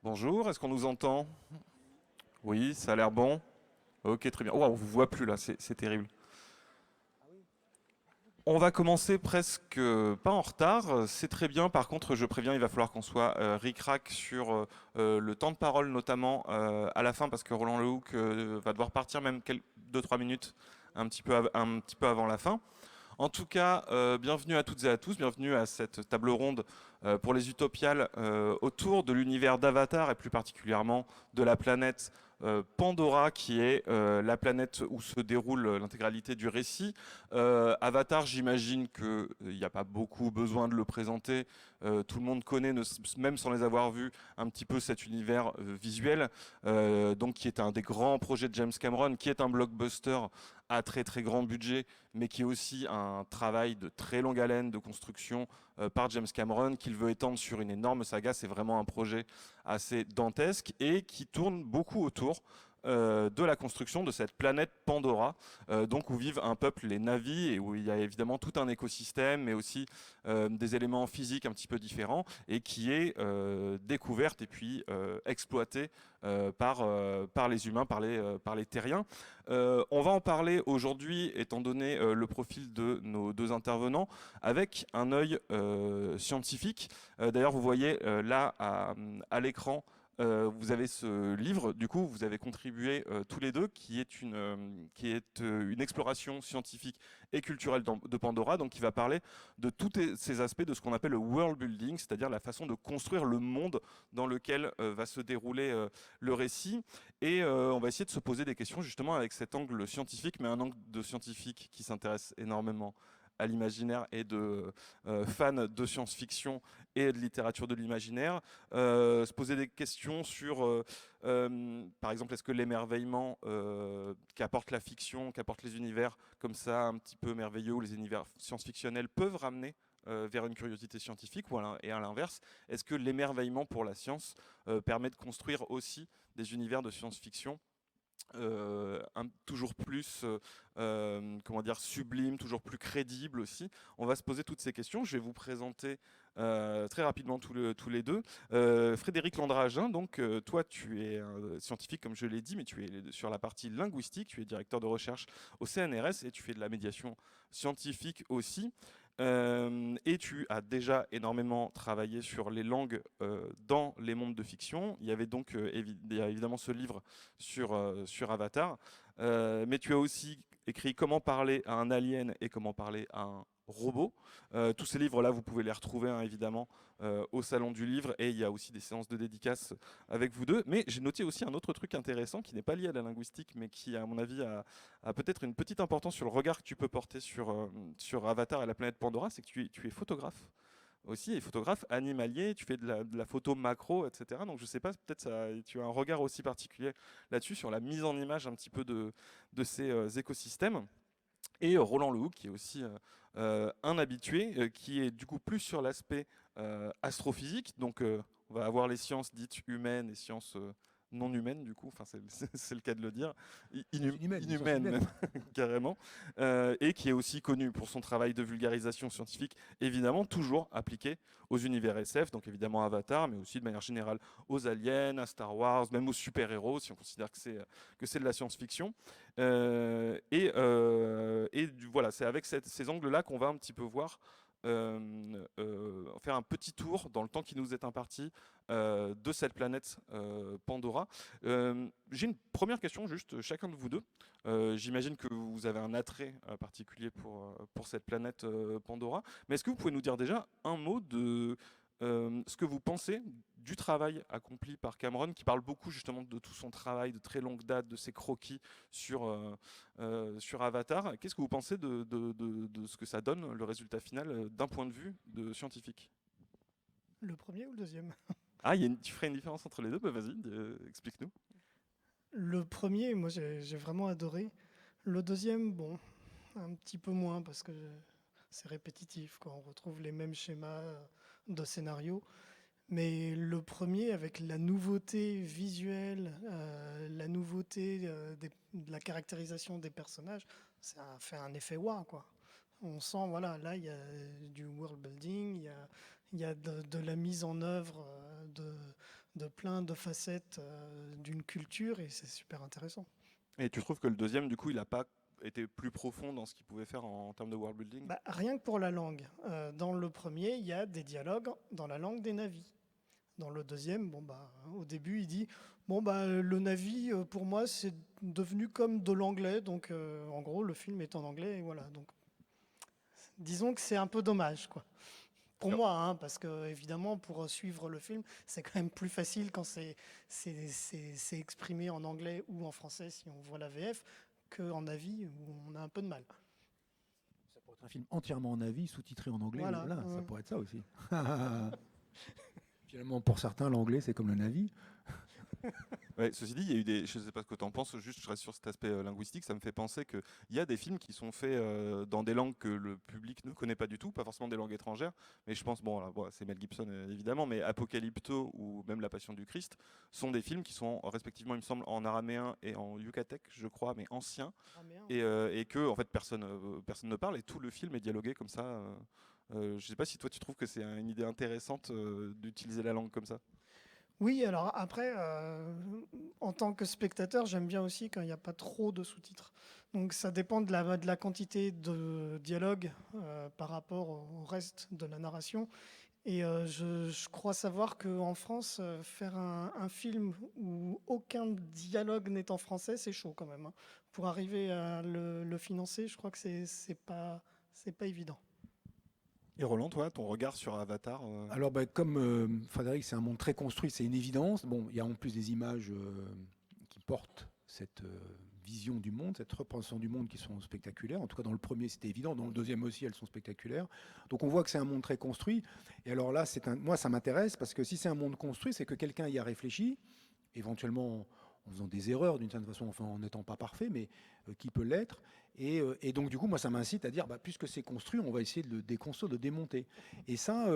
Bonjour, est-ce qu'on nous entend? Oui, ça a l'air bon. Ok, très bien. Oh, on vous voit plus là, c'est terrible. On va commencer presque pas en retard, c'est très bien. Par contre, je préviens, il va falloir qu'on soit ric-rac sur le temps de parole, notamment à la fin, parce que Roland Lehoucq va devoir partir même 2-3 minutes un petit peu avant la fin. En tout cas, bienvenue à toutes et à tous, bienvenue à cette table ronde pour les Utopiales autour de l'univers d'Avatar et plus particulièrement de la planète Pandora, qui est la planète où se déroule l'intégralité du récit. Avatar, j'imagine qu'il n'y a pas beaucoup besoin de le présenter. Tout le monde connaît, même sans les avoir vus, un petit peu cet univers visuel, donc qui est un des grands projets de James Cameron, qui est un blockbuster à très très grand budget, mais qui est aussi un travail de très longue haleine de construction par James Cameron, qu'il veut étendre sur une énorme saga. C'est vraiment un projet assez dantesque et qui tourne beaucoup autour de la construction de cette planète Pandora, donc où vivent un peuple, les Na'vi, et où il y a évidemment tout un écosystème, mais aussi des éléments physiques un petit peu différents, et qui est découverte et puis exploitée par les humains, par les terriens. On va en parler aujourd'hui, étant donné le profil de nos deux intervenants, avec un œil scientifique. D'ailleurs, vous voyez là à l'écran, vous avez ce livre, du coup, vous avez contribué tous les deux, qui est une exploration scientifique et culturelle de Pandora, donc qui va parler de tous ces aspects de ce qu'on appelle le world building, c'est-à-dire la façon de construire le monde dans lequel va se dérouler le récit. Et on va essayer de se poser des questions justement avec cet angle scientifique, mais un angle de scientifique qui s'intéresse énormément à l'imaginaire et de fans de science-fiction et de littérature de l'imaginaire. Se poser des questions sur, par exemple, est-ce que l'émerveillement qu'apporte la fiction, qu'apportent les univers comme ça, un petit peu merveilleux, ou les univers science-fictionnels peuvent ramener vers une curiosité scientifique, et à l'inverse, est-ce que l'émerveillement pour la science permet de construire aussi des univers de science-fiction toujours plus comment dire, sublime, toujours plus crédible aussi. On va se poser toutes ces questions. Je vais vous présenter très rapidement tous les deux. Frédéric Landragin, donc toi tu es scientifique comme je l'ai dit, mais tu es sur la partie linguistique, tu es directeur de recherche au CNRS et tu fais de la médiation scientifique aussi. Et tu as déjà énormément travaillé sur les langues dans les mondes de fiction. Il y avait donc il y a évidemment ce livre sur Avatar, mais tu as aussi écrit Comment parler à un alien et comment parler à un robot. Tous ces livres-là, vous pouvez les retrouver hein, évidemment au Salon du Livre, et il y a aussi des séances de dédicaces avec vous deux. Mais j'ai noté aussi un autre truc intéressant qui n'est pas lié à la linguistique, mais qui, à mon avis, a peut-être une petite importance sur le regard que tu peux porter sur Avatar et la planète Pandora, c'est que tu es photographe aussi, et photographe animalier, tu fais de la photo macro, etc. Donc je sais pas, peut-être tu as un regard aussi particulier là-dessus, sur la mise en image un petit peu de ces écosystèmes. Et Roland Lehoucq, qui est aussi un habitué, qui est du coup plus sur l'aspect astrophysique. Donc on va avoir les sciences dites humaines et sciences non humaines, du coup, enfin, c'est le cas de le dire, Inhumaine, les sciences inhumaines humaines. même, carrément, et qui est aussi connu pour son travail de vulgarisation scientifique, évidemment, toujours appliqué aux univers SF, donc évidemment Avatar, mais aussi de manière générale aux aliens, à Star Wars, même aux super-héros, si on considère que c'est de la science-fiction. Voilà, c'est avec ces angles-là qu'on va un petit peu voir, faire un petit tour dans le temps qui nous est imparti de cette planète Pandora. J'ai une première question, juste chacun de vous deux. J'imagine que vous avez un attrait particulier pour cette planète Pandora, mais est-ce que vous pouvez nous dire déjà un mot de ce que vous pensez du travail accompli par Cameron, qui parle beaucoup justement de tout son travail de très longue date, de ses croquis sur Avatar. Qu'est-ce que vous pensez de ce que ça donne, le résultat final, d'un point de vue de scientifique? Le premier ou le deuxième? Ah, tu ferais une différence entre les deux? Bah, vas-y, explique-nous. Le premier, moi j'ai vraiment adoré. Le deuxième, bon, un petit peu moins parce que c'est répétitif, quoi. On retrouve les mêmes schémas de scénario. Mais le premier, avec la nouveauté visuelle, la nouveauté de la caractérisation des personnages, ça a fait un effet waouh, quoi. On sent, voilà, là, il y a du world building, il y a de la mise en œuvre de plein de facettes d'une culture et c'est super intéressant. Et tu trouves que le deuxième, du coup, il n'a pas été plus profond dans ce qu'il pouvait faire en termes de world building? Bah, rien que pour la langue. Dans le premier, il y a des dialogues dans la langue des navis. Dans le deuxième, bon bah, au début, il dit bon bah le Navi pour moi c'est devenu comme de l'anglais, donc en gros le film est en anglais et voilà. Donc disons que c'est un peu dommage quoi. Pour moi, hein, parce que évidemment pour suivre le film, c'est quand même plus facile quand c'est exprimé en anglais ou en français si on voit la VF qu'en Navi où on a un peu de mal. Ça pourrait être un film entièrement en avis, sous-titré en anglais. Voilà. Voilà, ça pourrait être ça aussi. Finalement, pour certains, l'anglais, c'est comme le Navi. Ouais, ceci dit, il y a eu des, je ne sais pas ce que tu en penses, juste je reste sur cet aspect linguistique, ça me fait penser qu'il y a des films qui sont faits dans des langues que le public ne connaît pas du tout, pas forcément des langues étrangères, mais je pense, bon, là, bon, c'est Mel Gibson évidemment, mais Apocalypto ou même La Passion du Christ sont des films qui sont respectivement, il me semble, en araméen et en yucatec, je crois, mais anciens, et que en fait personne ne parle, et tout le film est dialogué comme ça. Je ne sais pas si toi tu trouves que c'est une idée intéressante d'utiliser la langue comme ça. Oui, alors après, en tant que spectateur, j'aime bien aussi quand il n'y a pas trop de sous-titres. Donc ça dépend de la quantité de dialogue par rapport au reste de la narration. Et je crois savoir qu'en France, faire un film où aucun dialogue n'est en français, c'est chaud quand même, hein. Pour arriver à le financer, je crois que c'est pas évident. Et Roland, toi, ton regard sur Avatar Alors, comme Frédéric, c'est un monde très construit, c'est une évidence. Bon, il y a en plus des images qui portent cette vision du monde, cette représentation du monde qui sont spectaculaires. En tout cas, dans le premier, c'était évident. Dans le deuxième aussi, elles sont spectaculaires. Donc, on voit que c'est un monde très construit. Et alors là, moi, ça m'intéresse parce que si c'est un monde construit, c'est que quelqu'un y a réfléchi, éventuellement en faisant des erreurs d'une certaine façon, enfin en n'étant pas parfait, mais qui peut l'être. Et donc du coup, moi, ça m'incite à dire, puisque c'est construit, on va essayer de le déconstruire, de le démonter. Et ça,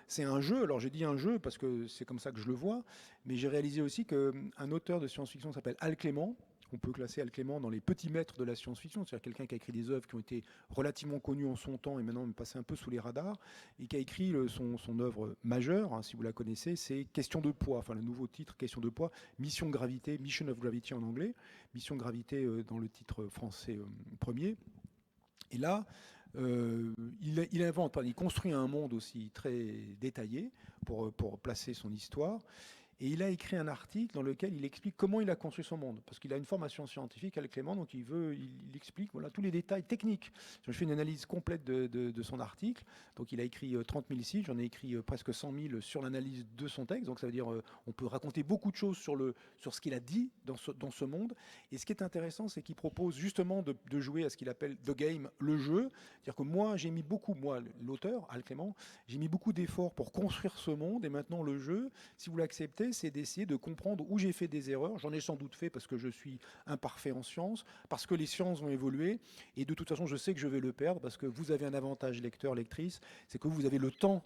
c'est un jeu. Alors j'ai dit un jeu parce que c'est comme ça que je le vois, mais j'ai réalisé aussi qu'un auteur de science-fiction s'appelle Al Clément. On peut classer Al Clément dans les petits maîtres de la science-fiction, c'est-à-dire quelqu'un qui a écrit des œuvres qui ont été relativement connues en son temps et maintenant passé un peu sous les radars, et qui a écrit son œuvre majeure, hein, si vous la connaissez, c'est Question de poids, enfin le nouveau titre Question de poids, Mission Gravité, Mission of Gravity en anglais, Mission Gravité dans le titre français premier. Et là, il invente, il construit un monde aussi très détaillé pour placer son histoire. Et il a écrit un article dans lequel il explique comment il a construit son monde. Parce qu'il a une formation scientifique, Al Clément, donc il explique voilà, tous les détails techniques. Je fais une analyse complète de son article. Donc il a écrit 30 000 sites, j'en ai écrit presque 100 000 sur l'analyse de son texte. Donc ça veut dire on peut raconter beaucoup de choses sur ce qu'il a dit dans ce monde. Et ce qui est intéressant, c'est qu'il propose justement de jouer à ce qu'il appelle the game, le jeu. C'est-à-dire que moi, j'ai mis beaucoup, l'auteur, Al Clément, j'ai mis beaucoup d'efforts pour construire ce monde. Et maintenant, le jeu, si vous l'acceptez, c'est d'essayer de comprendre où j'ai fait des erreurs. J'en ai sans doute fait parce que je suis imparfait en sciences, parce que les sciences vont évoluer, et de toute façon, je sais que je vais le perdre, parce que vous avez un avantage, lecteur, lectrice, c'est que vous avez le temps,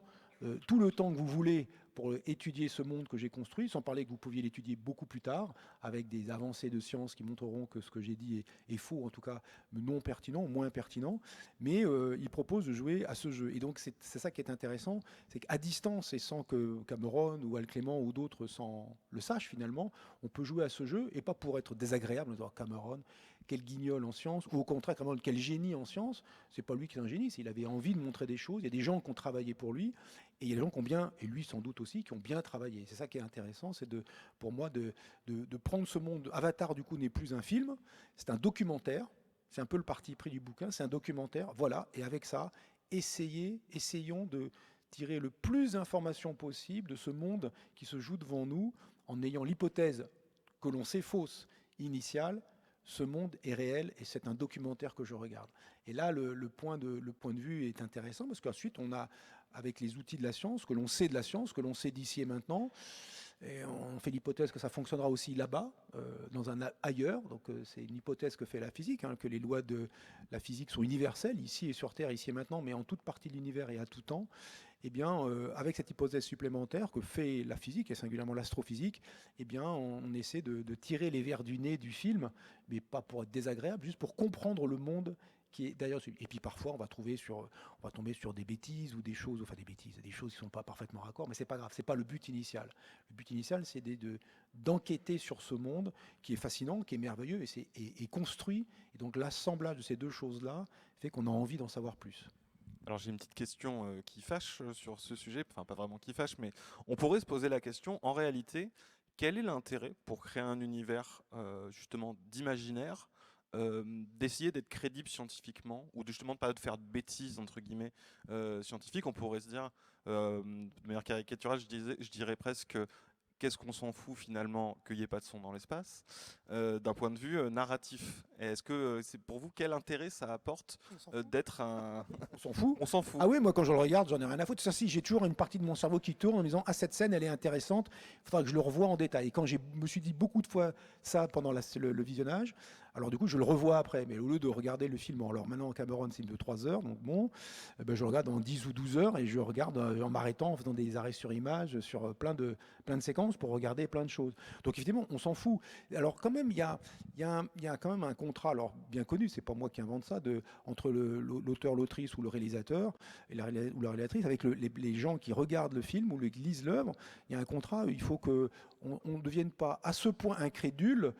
tout le temps que vous voulez pour étudier ce monde que j'ai construit, sans parler que vous pouviez l'étudier beaucoup plus tard, avec des avancées de sciences qui montreront que ce que j'ai dit est faux, en tout cas non pertinent, moins pertinent, mais il propose de jouer à ce jeu. Et donc c'est ça qui est intéressant, c'est qu'à distance, et sans que Cameron ou Al Clément ou d'autres le sachent finalement, on peut jouer à ce jeu, et pas pour être désagréable, genre Cameron, quel guignol en sciences, ou au contraire, Cameron, quel génie en sciences. C'est pas lui qui est un génie, il avait envie de montrer des choses, il y a des gens qui ont travaillé pour lui, et il y a des gens qui ont bien, et lui sans doute aussi, qui ont bien travaillé. C'est ça qui est intéressant, c'est pour moi de prendre ce monde. Avatar, du coup, n'est plus un film, c'est un documentaire. C'est un peu le parti pris du bouquin, c'est un documentaire. Voilà, et avec ça, essayons de tirer le plus d'informations possible de ce monde qui se joue devant nous, en ayant l'hypothèse que l'on sait fausse initiale. Ce monde est réel et c'est un documentaire que je regarde. Et là, le point de vue est intéressant parce qu'ensuite, on a, avec les outils de la science, que l'on sait de la science, que l'on sait d'ici et maintenant, et on fait l'hypothèse que ça fonctionnera aussi là-bas, ailleurs. Donc c'est une hypothèse que fait la physique, hein, que les lois de la physique sont universelles, ici et sur Terre, ici et maintenant, mais en toute partie de l'univers et à tout temps. Eh bien, avec cette hypothèse supplémentaire que fait la physique, et singulièrement l'astrophysique, eh bien, on essaie de tirer les vers du nez du film, mais pas pour être désagréable, juste pour comprendre le monde qui est derrière celui. Et puis parfois, on va tomber sur des bêtises ou des choses qui ne sont pas parfaitement raccord, mais c'est pas grave, c'est pas le but initial. Le but initial, c'est d'enquêter sur ce monde qui est fascinant, qui est merveilleux et construit. Et donc l'assemblage de ces deux choses-là fait qu'on a envie d'en savoir plus. Alors j'ai une petite question qui fâche sur ce sujet, enfin pas vraiment qui fâche, mais on pourrait se poser la question, en réalité, quel est l'intérêt pour créer un univers justement d'imaginaire, d'essayer d'être crédible scientifiquement, ou justement de pas de faire de bêtises entre guillemets scientifiques. On pourrait se dire, de manière caricaturale, je dirais presque, qu'est-ce qu'on s'en fout finalement qu'il n'y ait pas de son dans l'espace, d'un point de vue narratif. Et est-ce que c'est pour vous, quel intérêt ça apporte d'être un... On s'en fout. On s'en fout. Ah oui, moi quand je le regarde, j'en ai rien à foutre. Ça, si, j'ai toujours une partie de mon cerveau qui tourne en me disant ah, cette scène elle est intéressante, il faudra que je le revoie en détail. Et quand je me suis dit beaucoup de fois ça pendant le visionnage, alors du coup je le revois après, mais au lieu de regarder le film, alors maintenant Cameron c'est de 3 heures, donc bon, je le regarde en 10 ou 12 heures et je regarde en m'arrêtant, en faisant des arrêts sur image, sur plein de séquences pour regarder plein de choses. Donc évidemment on s'en fout. Alors quand même il y a quand même un contrat, alors bien connu, c'est pas moi qui invente ça, entre l'auteur, l'autrice ou le réalisateur ou la réalisatrice, avec les gens qui regardent le film ou qui lisent l'œuvre. Il y a un contrat, il faut qu'on ne devienne pas à ce point incrédule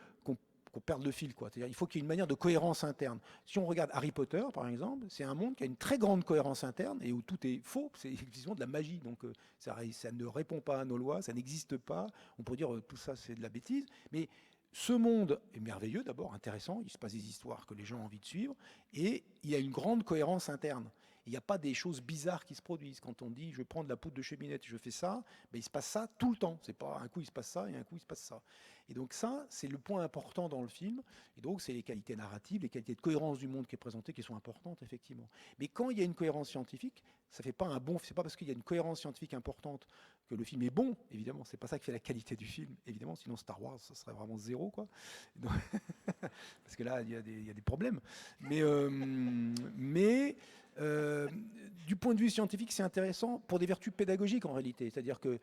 qu'on perde le fil, quoi. C'est-à-dire, il faut qu'il y ait une manière de cohérence interne. Si on regarde Harry Potter, par exemple, c'est un monde qui a une très grande cohérence interne et où tout est faux, c'est effectivement de la magie. Donc ça ne répond pas à nos lois, ça n'existe pas. On pourrait dire tout ça c'est de la bêtise, mais ce monde est merveilleux d'abord, intéressant, il se passe des histoires que les gens ont envie de suivre, et il y a une grande cohérence interne. Il n'y a pas des choses bizarres qui se produisent. Quand on dit je prends de la poudre de cheminette, je fais ça, il se passe ça tout le temps. C'est pas un coup il se passe ça et un coup il se passe ça. Et donc ça, c'est le point important dans le film. Et donc c'est les qualités narratives, les qualités de cohérence du monde qui est présenté qui sont importantes effectivement. Mais quand il y a une cohérence scientifique, ça fait pas un bon. C'est pas parce qu'il y a une cohérence scientifique importante que le film est bon. Évidemment, c'est pas ça qui fait la qualité du film. Évidemment, sinon Star Wars, ça serait vraiment zéro, quoi. Donc, parce que là, il y a des problèmes. Mais du point de vue scientifique, c'est intéressant pour des vertus pédagogiques en réalité. C'est-à-dire que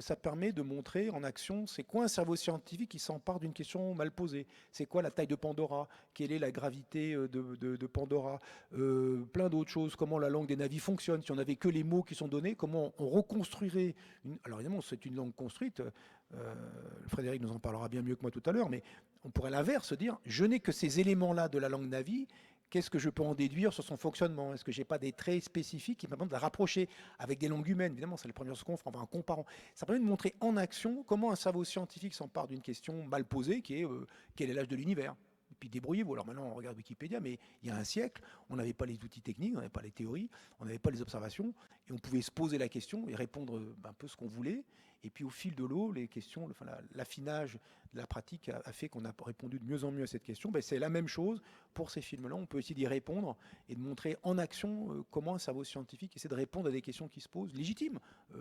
ça permet de montrer en action c'est quoi un cerveau scientifique qui s'empare d'une question mal posée. C'est quoi la taille de Pandora? Quelle est la gravité de Pandora? Plein d'autres choses. Comment la langue des navis fonctionne? Si on n'avait que les mots qui sont donnés, comment on reconstruirait Alors évidemment, c'est une langue construite. Frédéric nous en parlera bien mieux que moi tout à l'heure, mais on pourrait à l'inverse se dire je n'ai que ces éléments-là de la langue navi. Qu'est-ce que je peux en déduire sur son fonctionnement? Est-ce que j'ai pas des traits spécifiques qui me permettent de la rapprocher avec des langues humaines? Évidemment, c'est la première chose qu'on fera en comparant. Ça permet de montrer en action comment un cerveau scientifique s'empare d'une question mal posée qui est quel est l'âge de l'univers? Et puis débrouillez-vous. Alors maintenant, on regarde Wikipédia, mais il y a un siècle, on n'avait pas les outils techniques, on n'avait pas les théories, on n'avait pas les observations, et on pouvait se poser la question et répondre un peu ce qu'on voulait. Et puis au fil de l'eau, les questions, l'affinage de la pratique a fait qu'on a répondu de mieux en mieux à cette question. C'est la même chose pour ces films-là. On peut essayer d'y répondre et de montrer en action comment un cerveau scientifique essaie de répondre à des questions qui se posent, légitimes. Je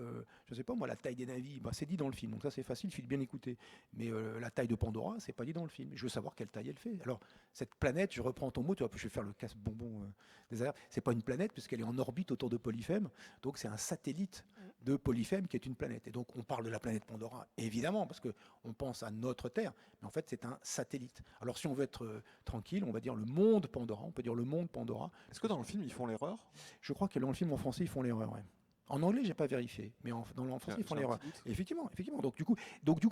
ne sais pas, moi, la taille des navis, c'est dit dans le film, donc ça c'est facile, il suffit de bien écouter. Mais la taille de Pandora, c'est pas dit dans le film. Je veux savoir quelle taille elle fait. Alors, cette planète, je reprends ton mot, je vais faire le casse-bonbon des aires, c'est pas une planète puisqu'elle est en orbite autour de Polyphème, donc c'est un satellite de Polyphème qui est une planète. Et donc on parle de la planète Pandora, évidemment, parce qu'on pense à notre Terre, mais en fait c'est un satellite. Alors si on veut être tranquille, on va dire le monde Pandora, on peut dire le monde Pandora. Est-ce que dans le film ils font l'erreur? Je crois que dans le film en français ils font l'erreur, ouais. En anglais, j'ai pas vérifié, mais dans le français, ils font l'erreur. Effectivement. Donc du coup,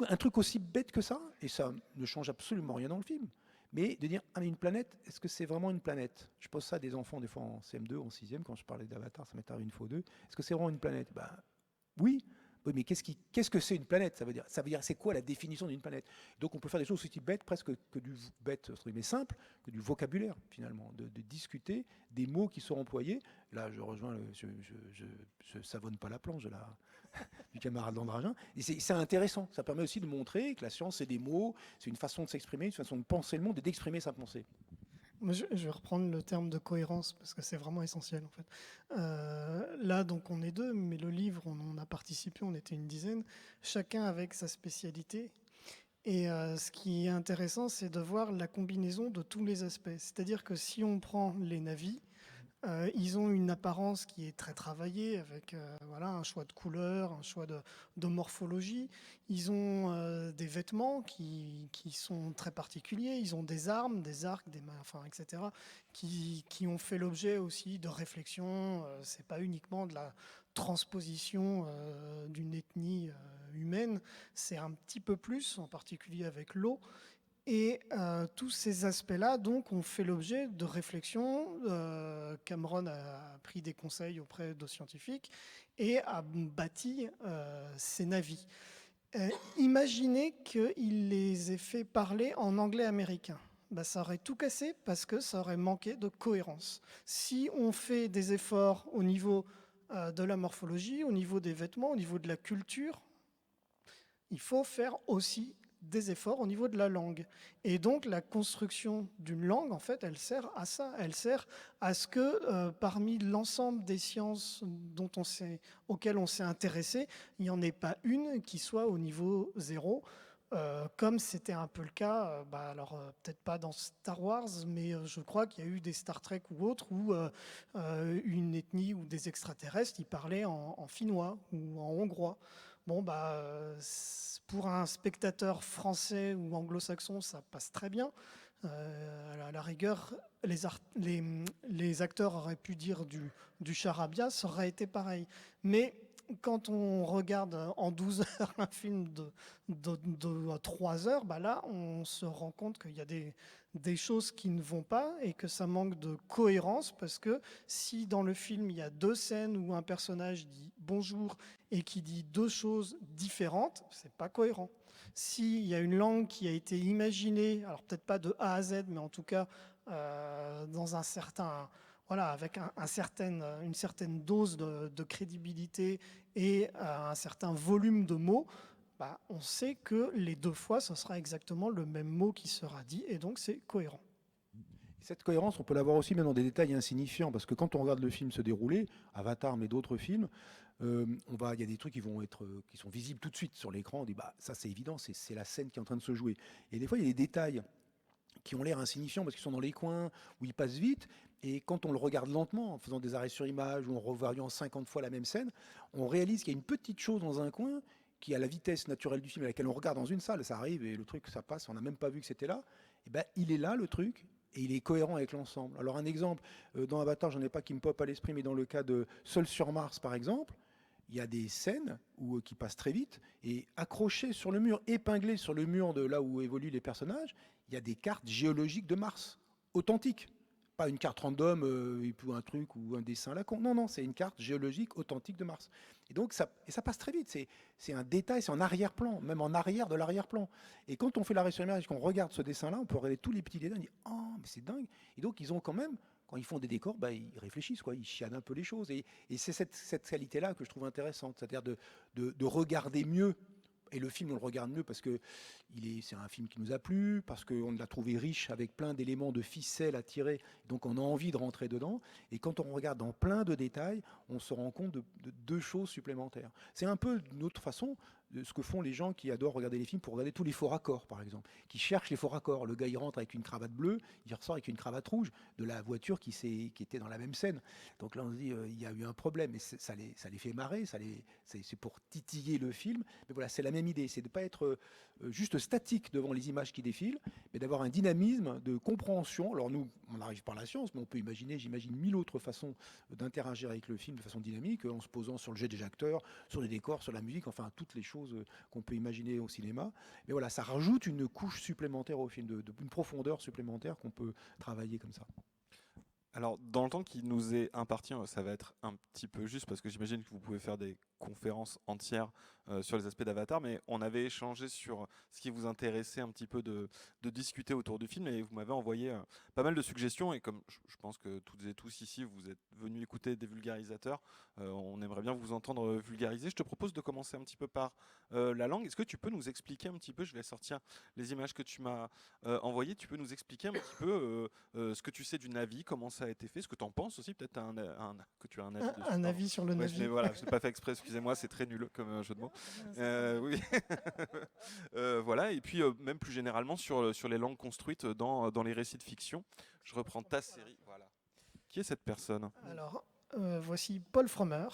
un truc aussi bête que ça, et ça ne change absolument rien dans le film, mais de dire, mais une planète, est-ce que c'est vraiment une planète? Je pose ça à des enfants, des fois en CM2, en 6e, quand je parlais d'Avatar, ça m'est arrivé une fois ou deux. Est-ce que c'est vraiment une planète? Oui. Oui, mais qu'est-ce que c'est une planète? Ça veut dire, c'est quoi la définition d'une planète? Donc on peut faire des choses aussi bêtes, presque que du bête, mais simple, que du vocabulaire, finalement, de discuter des mots qui sont employés. Là, je rejoins, je savonne pas la planche du camarade Landragin. Et c'est intéressant. Ça permet aussi de montrer que la science, c'est des mots, c'est une façon de s'exprimer, une façon de penser le monde et d'exprimer sa pensée. Moi, je vais reprendre le terme de cohérence parce que c'est vraiment essentiel en fait. Là, donc, on est deux, mais le livre, on en a participé, on était une dizaine, chacun avec sa spécialité. Et ce qui est intéressant, c'est de voir la combinaison de tous les aspects. C'est-à-dire que si on prend les navis, Ils ont une apparence qui est très travaillée avec voilà, un choix de couleurs, un choix de morphologie. Ils ont des vêtements qui sont très particuliers. Ils ont des armes, des arcs, enfin, etc., qui ont fait l'objet aussi de réflexions. C'est pas uniquement de la transposition d'une ethnie humaine, c'est un petit peu plus, en particulier avec l'eau. Et tous ces aspects-là, donc, ont fait l'objet de réflexions. Cameron a pris des conseils auprès de scientifiques et a bâti ces navis. Imaginez qu'il les ait fait parler en anglais américain. Ben, ça aurait tout cassé parce que ça aurait manqué de cohérence. Si on fait des efforts au niveau de la morphologie, au niveau des vêtements, au niveau de la culture, il faut faire aussi des efforts au niveau de la langue. Et donc la construction d'une langue, en fait, elle sert à ça. Elle sert à ce que parmi l'ensemble des sciences auxquelles on s'est intéressé, il n'y en ait pas une qui soit au niveau 0. Comme c'était un peu le cas, peut-être pas dans Star Wars, mais je crois qu'il y a eu des Star Trek ou autres où une ethnie ou des extraterrestres, ils parlaient en finnois ou en hongrois. Bon, pour un spectateur français ou anglo-saxon, ça passe très bien. À la rigueur, les acteurs auraient pu dire du charabia, ça aurait été pareil. Mais quand on regarde en 12 heures un film de 3 heures, là, on se rend compte qu'il y a des choses qui ne vont pas et que ça manque de cohérence, parce que si dans le film, il y a 2 scènes où un personnage dit bonjour et qui dit 2 choses différentes, c'est pas cohérent. S'il y a une langue qui a été imaginée, alors peut-être pas de A à Z, mais en tout cas dans un certain... Voilà, avec une certaine dose de crédibilité et un certain volume de mots, on sait que les 2 fois, ce sera exactement le même mot qui sera dit, et donc c'est cohérent. Cette cohérence, on peut l'avoir aussi même dans des détails insignifiants, parce que quand on regarde le film se dérouler, Avatar mais d'autres films, il y a des trucs qui sont visibles tout de suite sur l'écran. On dit ça c'est évident, c'est la scène qui est en train de se jouer. Et des fois il y a des détails qui ont l'air insignifiants parce qu'ils sont dans les coins, où ils passent vite. Et quand on le regarde lentement, en faisant des arrêts sur image ou en revoyant 50 fois la même scène, on réalise qu'il y a une petite chose dans un coin qui, à la vitesse naturelle du film à laquelle on regarde dans une salle, ça arrive et le truc, ça passe, on n'a même pas vu que c'était là, et il est là le truc, et il est cohérent avec l'ensemble. Alors un exemple, dans Avatar, j'en ai pas qui me pop à l'esprit, mais dans le cas de Seul sur Mars, par exemple, il y a des scènes qui passent très vite, et accrochées sur le mur, épinglées sur le mur de là où évoluent les personnages, il y a des cartes géologiques de Mars, authentiques. Pas une carte random, ou un truc, ou un dessin à la con. Non, non, c'est une carte géologique authentique de Mars. Et donc, ça passe très vite. C'est un détail, c'est en arrière-plan, même en arrière de l'arrière-plan. Et quand on fait l'arrêt sur image et qu'on regarde ce dessin-là, on peut regarder tous les petits détails, on dit « Oh, mais c'est dingue !» Et donc, ils ont quand même, quand ils font des décors, ils réfléchissent, quoi, ils chiadent un peu les choses. Et c'est cette qualité-là que je trouve intéressante, c'est-à-dire de regarder mieux. Et le film, on le regarde mieux parce que c'est un film qui nous a plu, parce qu'on l'a trouvé riche avec plein d'éléments de ficelles à tirer, donc on a envie de rentrer dedans. Et quand on regarde dans plein de détails, on se rend compte de 2 choses supplémentaires. C'est un peu une autre façon de ce que font les gens qui adorent regarder les films pour regarder tous les faux raccords, par exemple, qui cherchent les faux raccords. Le gars, il rentre avec une cravate bleue, il ressort avec une cravate rouge de la voiture qui était dans la même scène. Donc là, on se dit, il y a eu un problème, et ça les fait marrer, c'est pour titiller le film. Mais voilà, c'est la même idée, c'est de ne pas être juste statique devant les images qui défilent, mais d'avoir un dynamisme de compréhension. Alors nous, on arrive par la science, mais on peut imaginer, j'imagine, 1000 autres façons d'interagir avec le film de façon dynamique, en se posant sur le jet des acteurs, sur les décors, sur la musique, enfin toutes les choses qu'on peut imaginer au cinéma. Mais voilà, ça rajoute une couche supplémentaire au film, une profondeur supplémentaire qu'on peut travailler comme ça. Alors, dans le temps qui nous est imparti, ça va être un petit peu juste parce que j'imagine que vous pouvez faire des conférences entières sur les aspects d'Avatar, mais on avait échangé sur ce qui vous intéressait un petit peu de discuter autour du film et vous m'avez envoyé pas mal de suggestions et comme je pense que toutes et tous ici, vous êtes venus écouter des vulgarisateurs, on aimerait bien vous entendre vulgariser. Je te propose de commencer un petit peu par la langue. Est-ce que tu peux nous expliquer un petit peu, je vais sortir les images que tu m'as envoyées, tu peux nous expliquer un petit peu ce que tu sais du Navi, comment ça a été fait, ce que tu en penses aussi, peut-être que tu as un avis dessus. Un avis sur le Ouais, Navi. mais voilà, je n'ai pas fait exprès, excusez-moi, c'est très nul comme jeu de mots. Oui. Voilà, et puis même plus généralement sur les langues construites dans les récits de fiction. Je reprends ta série, voilà, Qui est cette personne? Alors, voici Paul Frommer.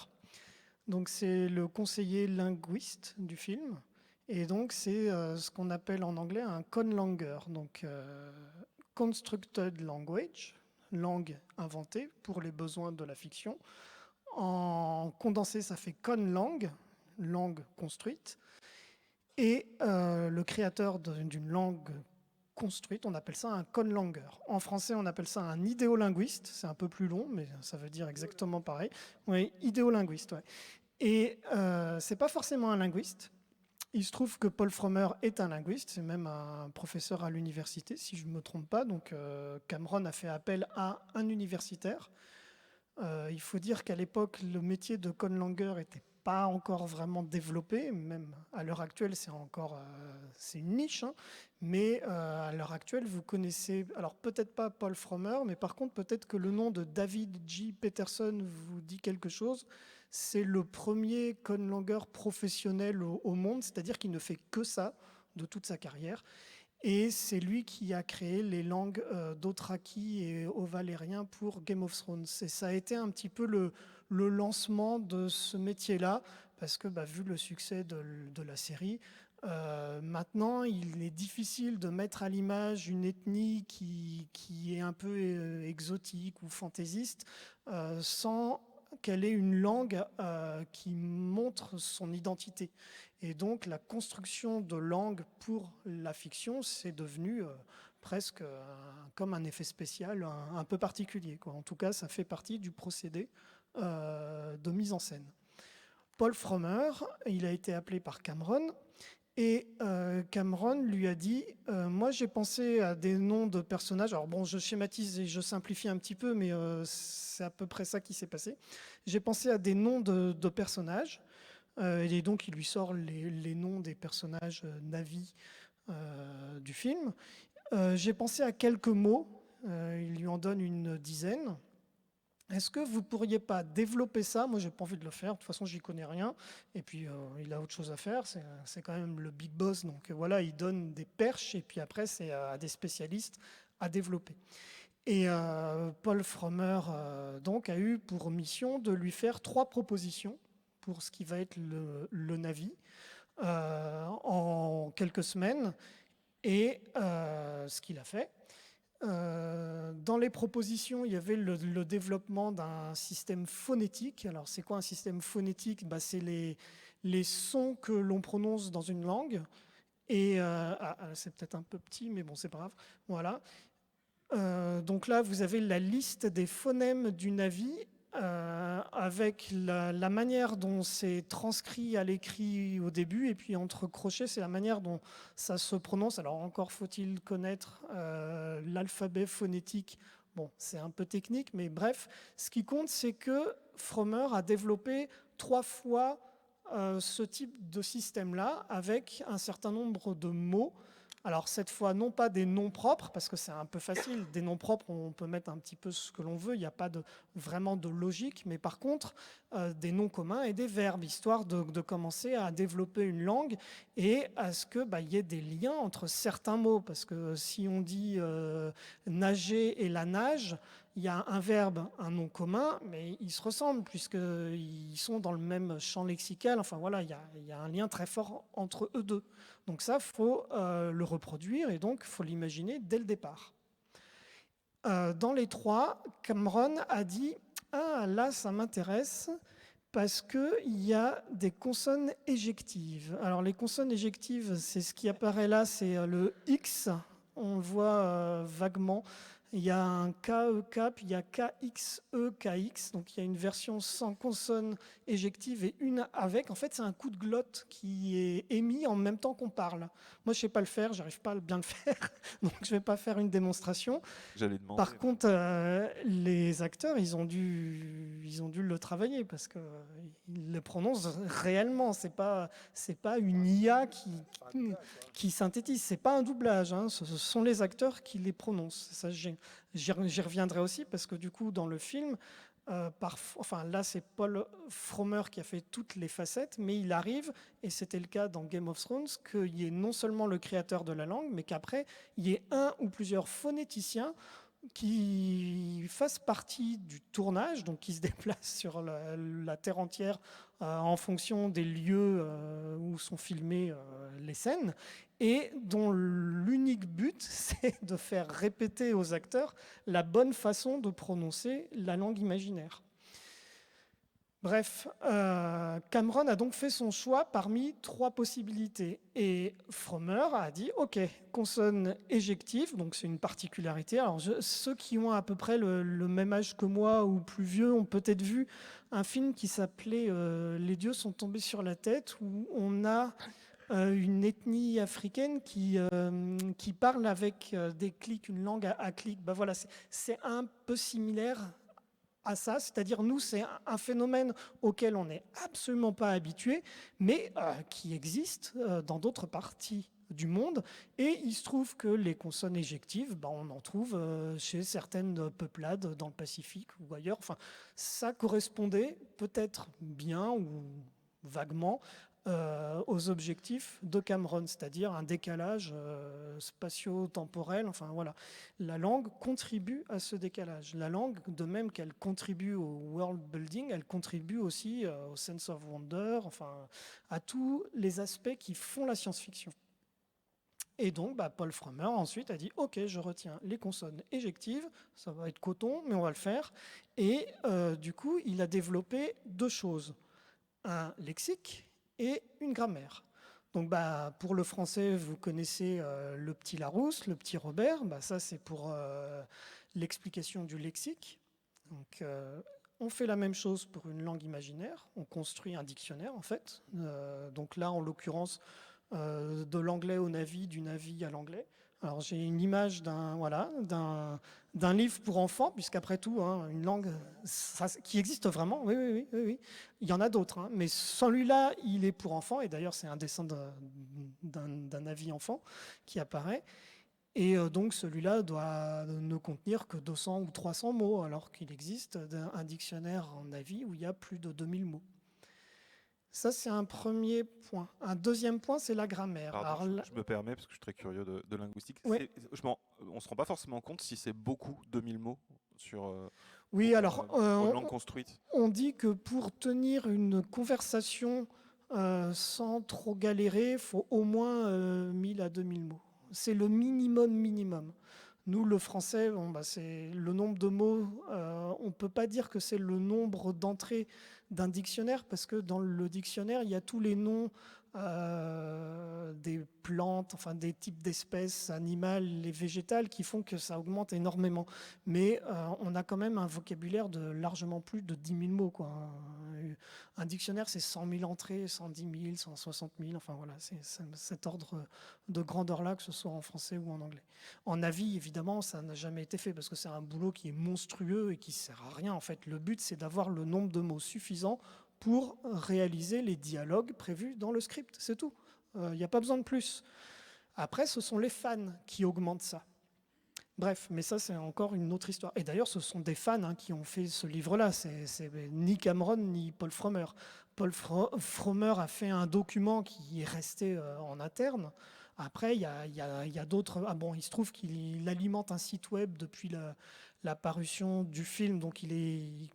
Donc, c'est le conseiller linguiste du film. Et donc, c'est ce qu'on appelle en anglais un conlanger. Donc, constructed language, langue inventée pour les besoins de la fiction. En condensé, ça fait conlang, langue construite. Et le créateur d'une langue construite, on appelle ça un conlanger. En français, on appelle ça un idéolinguiste. C'est un peu plus long, mais ça veut dire exactement pareil. Oui, idéolinguiste, ouais. Et c'est pas forcément un linguiste. Il se trouve que Paul Frommer est un linguiste, c'est même un professeur à l'université, si je ne me trompe pas. Donc Cameron a fait appel à un universitaire. Il faut dire qu'à l'époque, le métier de conlanger n'était pas encore vraiment développé. Même à l'heure actuelle, c'est une niche. Hein. Mais à l'heure actuelle, vous connaissez, alors peut-être pas Paul Frommer, mais par contre, peut-être que le nom de David J. Peterson vous dit quelque chose. C'est le premier conlanger professionnel au monde, c'est-à-dire qu'il ne fait que ça de toute sa carrière. Et c'est lui qui a créé les langues dothraki et ovalérien pour Game of Thrones. Et ça a été un petit peu le lancement de ce métier-là, parce que vu le succès de la série, maintenant il est difficile de mettre à l'image une ethnie qui est un peu exotique ou fantaisiste sans qu'elle ait une langue qui montre son identité. Et donc la construction de langue pour la fiction, c'est devenu presque comme un effet spécial un peu particulier, quoi. En tout cas, ça fait partie du procédé de mise en scène. Paul Frommer, il a été appelé par Cameron, et Cameron lui a dit moi j'ai pensé à des noms de personnages, alors bon je schématise et je simplifie un petit peu, mais c'est à peu près ça qui s'est passé. J'ai pensé à des noms de personnages, et donc il lui sort les noms des personnages Na'vi du film. J'ai pensé à quelques mots, il lui en donne une dizaine. Est-ce que vous ne pourriez pas développer ça? Moi, j'ai pas envie de le faire. De toute façon, j'y connais rien. Et puis, il a autre chose à faire. C'est quand même le big boss. Donc voilà, il donne des perches. Et puis après, c'est à des spécialistes à développer. Et Paul Frommer donc, a eu pour mission de lui faire 3 propositions pour ce qui va être le Na'vi en quelques semaines. Et ce qu'il a fait. Dans les propositions, il y avait le développement d'un système phonétique. Alors, c'est quoi un système phonétique? C'est les sons que l'on prononce dans une langue. Et c'est peut-être un peu petit, mais bon, c'est pas grave. Voilà. Donc là, vous avez la liste des phonèmes du Na'vi avec la manière dont c'est transcrit à l'écrit au début, et puis entre crochets, c'est la manière dont ça se prononce. Alors encore faut-il connaître l'alphabet phonétique. Bon, c'est un peu technique, mais bref, ce qui compte, c'est que Frommer a développé 3 fois ce type de système-là avec un certain nombre de mots. Alors cette fois, non pas des noms propres, parce que c'est un peu facile, des noms propres, on peut mettre un petit peu ce que l'on veut, il n'y a pas vraiment de logique, mais par contre, des noms communs et des verbes, histoire de commencer à développer une langue et à ce qu'il y ait des liens entre certains mots, parce que si on dit nager et la nage, il y a un verbe, un nom commun, mais ils se ressemblent puisqu'ils sont dans le même champ lexical. Enfin voilà, il y a un lien très fort entre eux deux. Donc ça, il faut le reproduire et donc il faut l'imaginer dès le départ. Dans les 3, Cameron a dit « Ah, là, ça m'intéresse » parce qu'il y a des consonnes éjectives. Alors les consonnes éjectives, c'est ce qui apparaît là, c'est le X, on le voit vaguement. Il y a un KEK, puis il y a KXE, KX, donc il y a une version sans consonne éjective et une avec. En fait, c'est un coup de glotte qui est émis en même temps qu'on parle. Moi, je ne sais pas le faire, j'arrive pas à bien le faire, donc je ne vais pas faire une démonstration. J'allais demander. Par contre, les acteurs, ils ont dû le travailler parce qu'ils le prononcent réellement. C'est pas une IA qui synthétise. C'est pas un doublage. Hein. Ce sont les acteurs qui les prononcent. Ça, j'y reviendrai aussi parce que du coup, dans le film, là, c'est Paul Frommer qui a fait toutes les facettes, mais il arrive, et c'était le cas dans Game of Thrones, qu'il y ait non seulement le créateur de la langue, mais qu'après, il y ait un ou plusieurs phonéticiens qui fassent partie du tournage, donc qui se déplacent sur la Terre entière en fonction des lieux où sont filmées les scènes, et dont l'unique but, c'est de faire répéter aux acteurs la bonne façon de prononcer la langue imaginaire. Bref, Cameron a donc fait son choix parmi 3 possibilités. Et Frommer a dit, OK, consonne éjective, donc c'est une particularité. Alors ceux qui ont à peu près le même âge que moi ou plus vieux ont peut-être vu un film qui s'appelait Les dieux sont tombés sur la tête, où on a une ethnie africaine qui parle avec des clics, une langue à clics. Ben voilà, c'est un peu similaire à ça, c'est-à-dire nous, c'est un phénomène auquel on n'est absolument pas habitué, mais qui existe dans d'autres parties du monde. Et il se trouve que les consonnes éjectives, on en trouve chez certaines peuplades dans le Pacifique ou ailleurs. Enfin, ça correspondait peut-être bien ou vaguement aux objectifs de Cameron, c'est-à-dire un décalage spatio-temporel. Enfin voilà, la langue contribue à ce décalage. La langue, de même qu'elle contribue au world building, elle contribue aussi au sense of wonder, enfin à tous les aspects qui font la science-fiction. Et donc, Paul Frommer ensuite a dit « Ok, je retiens les consonnes éjectives, ça va être coton, mais on va le faire. » Et du coup, il a développé 2 choses. Un lexique et une grammaire. Donc pour le français, vous connaissez le petit Larousse, le petit Robert, ça c'est pour l'explication du lexique. Donc on fait la même chose pour une langue imaginaire, on construit un dictionnaire en fait. Donc là en l'occurrence de l'anglais au Navi, du Navi à l'anglais. Alors j'ai une image d'un livre pour enfants, puisqu'après tout, une langue qui existe vraiment, oui. Il y en a d'autres, mais celui-là, il est pour enfants, et d'ailleurs c'est un dessin d'un avis enfant qui apparaît. Et donc celui-là doit ne contenir que 200 ou 300 mots, alors qu'il existe un dictionnaire en avis où il y a plus de 2000 mots. Ça, c'est un premier point. Un deuxième point, c'est la grammaire. Pardon, je me permets, parce que je suis très curieux de linguistique. Ouais. On ne se rend pas forcément compte si c'est beaucoup, 2000 mots, sur oui, alors, une langue construite. On dit que pour tenir une conversation sans trop galérer, il faut au moins 1000 à 2000 mots. C'est le minimum. Nous, le français, c'est le nombre de mots. On ne peut pas dire que c'est le nombre d'entrées d'un dictionnaire, parce que dans le dictionnaire, il y a tous les noms des plantes, enfin des types d'espèces animales et végétales qui font que ça augmente énormément. Mais on a quand même un vocabulaire de largement plus de 10 000 mots, quoi. Un dictionnaire, c'est 100 000 entrées, 110 000, 160 000, enfin voilà, c'est cet ordre de grandeur-là, que ce soit en français ou en anglais. En avis, évidemment, ça n'a jamais été fait, parce que c'est un boulot qui est monstrueux et qui ne sert à rien, en fait. Le but, c'est d'avoir le nombre de mots suffisant pour réaliser les dialogues prévus dans le script, c'est tout. Il n'y a pas besoin de plus. Après, ce sont les fans qui augmentent ça. Bref, mais ça, c'est encore une autre histoire. Et d'ailleurs, ce sont des fans qui ont fait ce livre-là. C'est ni Cameron, ni Paul Frommer. Paul Frommer a fait un document qui est resté en interne. Après, il y a d'autres... Ah bon, il se trouve qu'il alimente un site web depuis la parution du film, donc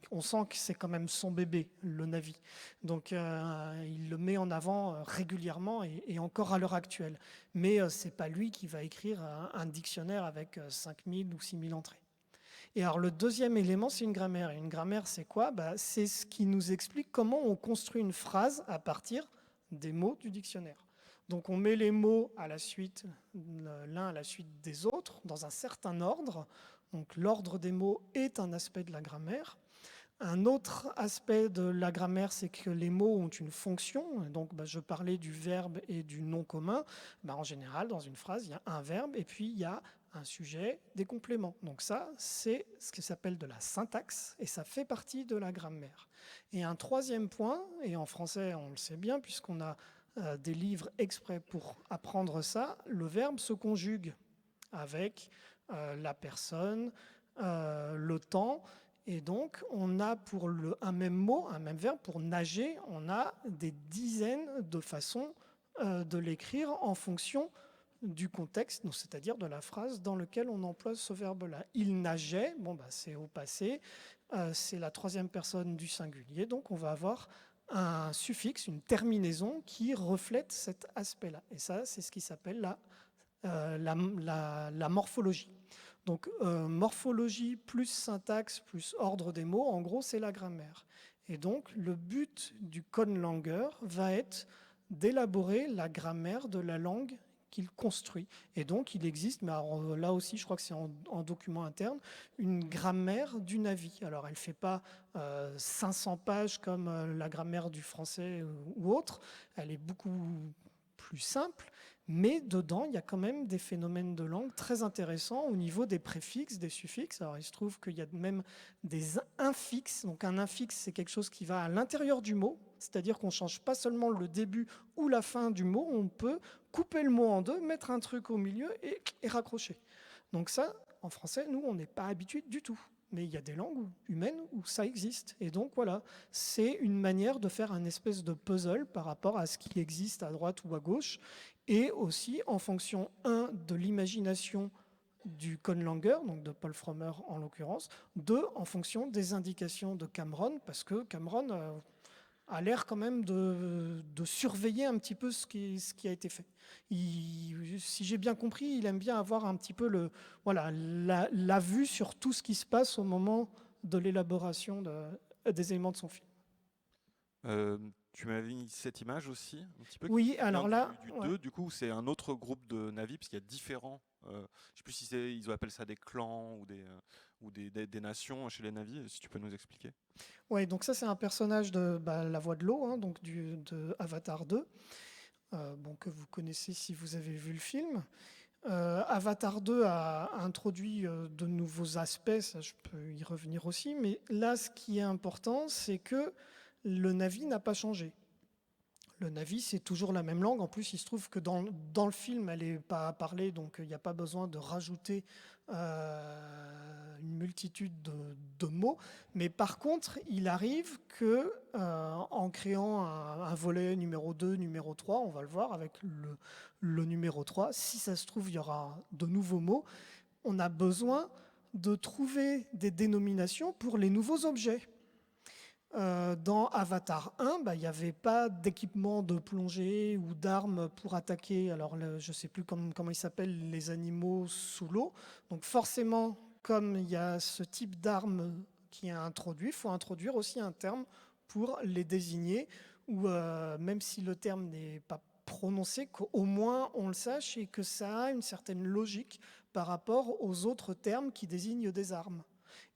on sent que c'est quand même son bébé, le Navi. Donc il le met en avant régulièrement et encore à l'heure actuelle. Mais c'est pas lui qui va écrire un dictionnaire avec 5000 ou 6000 entrées. Et alors le deuxième élément, c'est une grammaire. Et une grammaire, c'est quoi ? C'est ce qui nous explique comment on construit une phrase à partir des mots du dictionnaire. Donc on met les mots à la suite, l'un à la suite des autres, dans un certain ordre. Donc l'ordre des mots est un aspect de la grammaire. Un autre aspect de la grammaire, c'est que les mots ont une fonction. Donc je parlais du verbe et du nom commun. En général, dans une phrase, il y a un verbe et puis il y a un sujet, des compléments. Donc ça, c'est ce qui s'appelle de la syntaxe et ça fait partie de la grammaire. Et un troisième point, et en français on le sait bien puisqu'on a des livres exprès pour apprendre ça, le verbe se conjugue avec la personne, le temps, et donc on a pour un même mot, un même verbe, pour nager, on a des dizaines de façons de l'écrire en fonction du contexte, donc c'est-à-dire de la phrase dans laquelle on emploie ce verbe-là. Il nageait, bon, bah, c'est au passé, c'est la troisième personne du singulier, donc on va avoir un suffixe, une terminaison qui reflète cet aspect-là. Et ça, c'est ce qui s'appelle la morphologie. Donc morphologie plus syntaxe plus ordre des mots, en gros, c'est la grammaire. Et donc le but du conlanger va être d'élaborer la grammaire de la langue qu'il construit. Et donc il existe, mais alors, là aussi je crois que c'est en document interne, une grammaire du Navi. Alors elle ne fait pas 500 pages comme la grammaire du français ou autre, elle est beaucoup plus simple, mais dedans, il y a quand même des phénomènes de langue très intéressants au niveau des préfixes, des suffixes. Alors, il se trouve qu'il y a même des infixes. Donc, un infixe, c'est quelque chose qui va à l'intérieur du mot, c'est-à-dire qu'on ne change pas seulement le début ou la fin du mot, on peut couper le mot en deux, mettre un truc au milieu et raccrocher. Donc ça, en français, nous, on n'est pas habitué du tout. Mais il y a des langues humaines où ça existe. Et donc voilà, c'est une manière de faire un espèce de puzzle par rapport à ce qui existe à droite ou à gauche, et aussi en fonction, de l'imagination du conlanger, donc de Paul Frommer en l'occurrence, en fonction des indications de Cameron, parce que Cameron a l'air quand même de surveiller un petit peu ce qui a été fait. Si j'ai bien compris, il aime bien avoir un petit peu la vue sur tout ce qui se passe au moment de l'élaboration des éléments de son film. Tu m'avais mis cette image aussi, un petit peu, Oui, qui alors vient là, du ouais. 2, du coup, c'est un autre groupe de navis, parce qu'il y a différents, je ne sais plus si ils appellent ça des clans ou des nations chez les navis, si tu peux nous expliquer. Ouais, donc ça c'est un personnage de La Voix de l'eau, hein, donc de Avatar 2, que vous connaissez si vous avez vu le film. Avatar 2 a introduit de nouveaux aspects, ça je peux y revenir aussi, mais là ce qui est important, c'est que le Navi n'a pas changé. Le Navi, c'est toujours la même langue. En plus, il se trouve que dans le film, elle n'est pas parlée, donc il n'y a pas besoin de rajouter une multitude de mots. Mais par contre, il arrive que, en créant un volet numéro 2, numéro 3, on va le voir avec le numéro 3, si ça se trouve, il y aura de nouveaux mots. On a besoin de trouver des dénominations pour les nouveaux objets. Dans Avatar 1, il n'y avait pas d'équipement de plongée ou d'armes pour attaquer. Alors, je ne sais plus comment ils s'appellent, les animaux sous l'eau. Donc forcément, comme il y a ce type d'arme qui est introduit, il faut introduire aussi un terme pour les désigner, ou même si le terme n'est pas prononcé, qu'au moins on le sache et que ça a une certaine logique par rapport aux autres termes qui désignent des armes.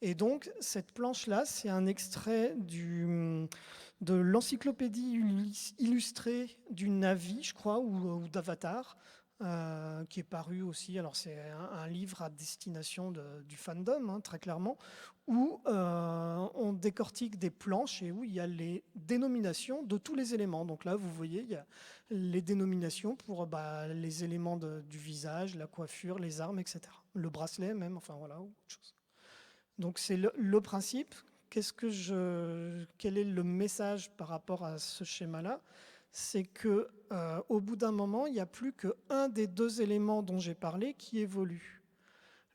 Et donc, cette planche-là, c'est un extrait de l'encyclopédie illustrée du Navi, je crois, ou d'Avatar, qui est paru aussi. Alors, c'est un livre à destination du fandom, hein, très clairement, où on décortique des planches et où il y a les dénominations de tous les éléments. Donc là, vous voyez, il y a les dénominations pour les éléments du visage, la coiffure, les armes, etc. Le bracelet même, enfin voilà, ou autre chose. Donc c'est le principe. Quel est le message par rapport à ce schéma-là? C'est que au bout d'un moment, il n'y a plus qu'un des deux éléments dont j'ai parlé qui évolue.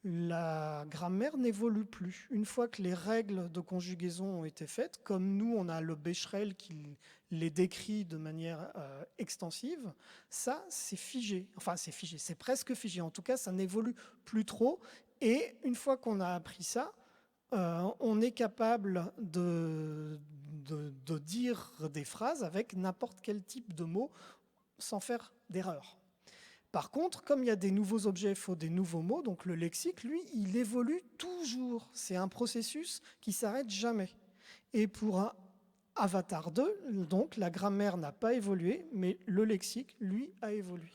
La grammaire n'évolue plus. Une fois que les règles de conjugaison ont été faites, comme nous, on a le Becherel qui les décrit de manière extensive, ça, c'est figé. Enfin, c'est figé, c'est presque figé. En tout cas, ça n'évolue plus trop. Et une fois qu'on a appris ça, on est capable de dire des phrases avec n'importe quel type de mots sans faire d'erreur. Par contre, comme il y a des nouveaux objets, il faut des nouveaux mots, donc le lexique, lui, il évolue toujours. C'est un processus qui s'arrête jamais. Et pour un Avatar 2, donc, la grammaire n'a pas évolué, mais le lexique, lui, a évolué.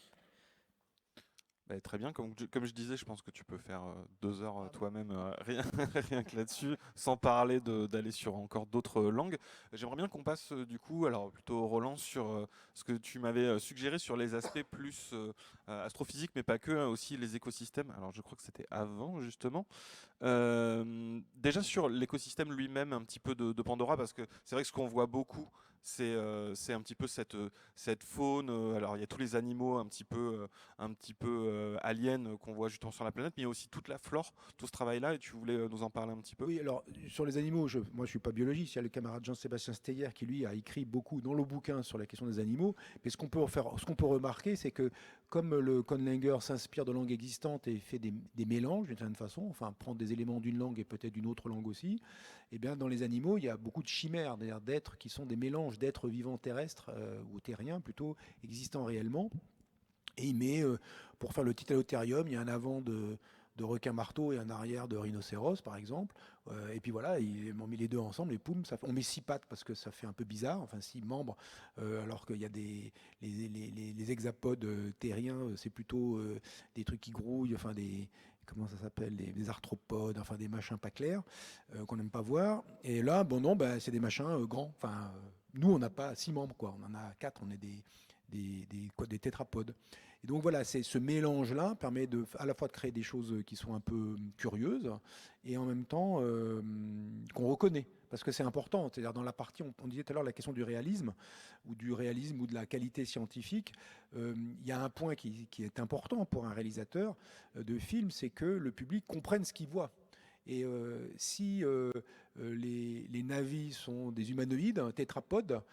Très bien, comme je disais, je pense que tu peux faire 2 heures toi-même rien que là-dessus, sans parler d'aller sur encore d'autres langues. J'aimerais bien qu'on passe du coup, alors plutôt Roland, sur ce que tu m'avais suggéré sur les aspects plus astrophysiques, mais pas que, hein, aussi les écosystèmes. Alors je crois que c'était avant justement. Déjà sur l'écosystème lui-même, un petit peu de Pandora, parce que c'est vrai que ce qu'on voit beaucoup c'est un petit peu cette faune. Alors, il y a tous les animaux un petit peu aliens qu'on voit justement sur la planète, mais il y a aussi toute la flore, tout ce travail-là. Et tu voulais nous en parler un petit peu? Oui, alors sur les animaux, moi je suis pas biologiste. Il y a le camarade Jean-Sébastien Steyer qui lui a écrit beaucoup dans le bouquin sur la question des animaux. Mais ce qu'on peut remarquer, c'est que comme le Conlanger s'inspire de langues existantes et fait des mélanges d'une certaine façon, enfin prendre des éléments d'une langue et peut-être d'une autre langue aussi, eh bien dans les animaux il y a beaucoup de chimères, c'est-à-dire d'êtres qui sont des mélanges d'êtres vivants terrestres ou terriens plutôt existants réellement. Et il met, pour faire le titanotherium, il y a un avant de requin marteau et un arrière de rhinocéros, par exemple. Et puis voilà, on met les deux ensemble et poum, on met 6 pattes parce que ça fait un peu bizarre, enfin 6 membres, alors qu'il y a les hexapodes terriens, c'est plutôt des trucs qui grouillent, enfin comment ça s'appelle, des arthropodes, enfin des machins pas clairs qu'on n'aime pas voir. Et là, bon non, c'est des machins grands. Enfin, nous, on n'a pas 6 membres, quoi. On en a 4, on est des tétrapodes. Et donc voilà, ce mélange-là permet à la fois de créer des choses qui sont un peu curieuses et en même temps qu'on reconnaît. Parce que c'est important, c'est-à-dire dans la partie, on disait tout à l'heure la question du réalisme ou de la qualité scientifique. Il y a un point qui est important pour un réalisateur de film, c'est que le public comprenne ce qu'il voit. Et si les navis sont des humanoïdes, un tétrapode,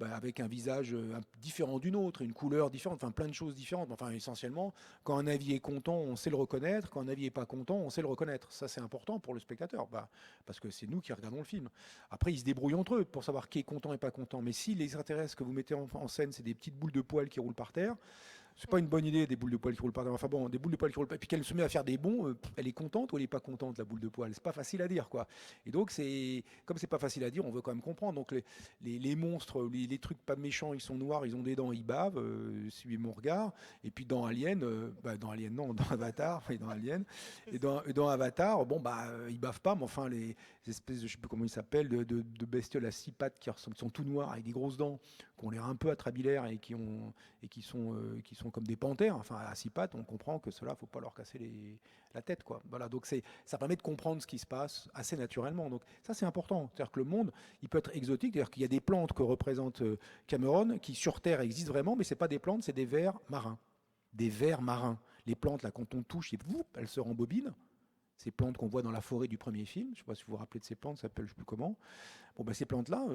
avec un visage différent d'une autre, une couleur différente, enfin plein de choses différentes. Enfin, essentiellement, quand un navi est content, on sait le reconnaître. Quand un navi n'est pas content, on sait le reconnaître. Ça, c'est important pour le spectateur, parce que c'est nous qui regardons le film. Après, ils se débrouillent entre eux pour savoir qui est content et pas content. Mais si les extraterrestres que vous mettez en scène, c'est des petites boules de poils qui roulent par terre, c'est pas une bonne idée, des boules de poils qui roulent par terre. Enfin bon, des boules de poils qui roulent par terre. Puis qu'elle se met à faire des bonds, elle est contente ou elle est pas contente, la boule de poils. C'est pas facile à dire, quoi. Et donc, comme c'est pas facile à dire, on veut quand même comprendre. Donc, les monstres, les trucs pas méchants, ils sont noirs, ils ont des dents, ils bavent, suivez mon regard. Et puis dans Alien, dans Alien, non, dans Avatar, oui, dans Alien. Et dans Avatar, ils bavent pas, mais enfin, les espèces de, je sais plus comment ils s'appellent, de bestioles à 6 pattes qui sont tout noirs avec des grosses dents, qui ont l'air un peu atrabilaires et qui sont comme des panthères, enfin à 6 pattes, on comprend que cela, faut pas leur casser la tête, quoi. Voilà, donc ça permet de comprendre ce qui se passe assez naturellement. Donc ça, c'est important. C'est-à-dire que le monde, il peut être exotique. C'est-à-dire qu'il y a des plantes que représente Cameron qui sur Terre existent vraiment, mais c'est pas des plantes, c'est des vers marins. Des vers marins. Les plantes, là, quand on touche, elles se rembobinent. Ces plantes qu'on voit dans la forêt du premier film, je ne sais pas si vous vous rappelez de ces plantes, ça s'appelle je ne sais plus comment. Ces plantes-là,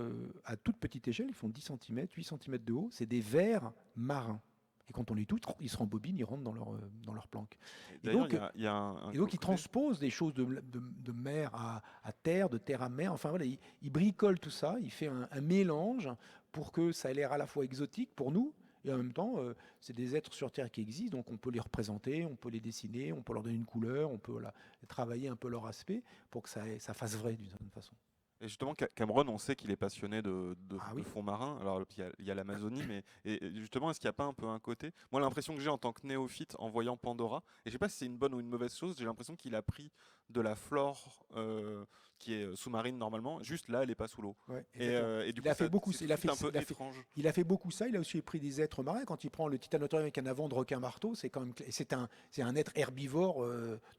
à toute petite échelle, ils font 10 cm, 8 cm de haut. C'est des vers marins. Et quand on les touche, ils se rembobinent, ils rentrent dans leur planque. Et donc, il y a ils transposent des choses de mer à terre, de terre à mer. Enfin voilà, ils bricolent tout ça, il fait un mélange pour que ça ait l'air à la fois exotique pour nous, et en même temps, c'est des êtres sur Terre qui existent, donc on peut les représenter, on peut les dessiner, on peut leur donner une couleur, on peut travailler un peu leur aspect pour que ça fasse vrai d'une certaine façon. Et justement, Cameron, on sait qu'il est passionné de Oui. fonds marins. Alors, il y a l'Amazonie, mais et justement, est-ce qu'il n'y a pas un peu un côté? Moi, l'impression que j'ai en tant que néophyte en voyant Pandora, et je sais pas si c'est une bonne ou une mauvaise chose, j'ai l'impression qu'il a pris de la flore qui est sous-marine normalement. Juste là, elle n'est pas sous l'eau. Ouais, et du coup, il a fait beaucoup. c'est un peu étrange. Il a fait beaucoup ça. Il a aussi pris des êtres marins. Quand il prend le titanotherium avec un avant de requin marteau, c'est un être herbivore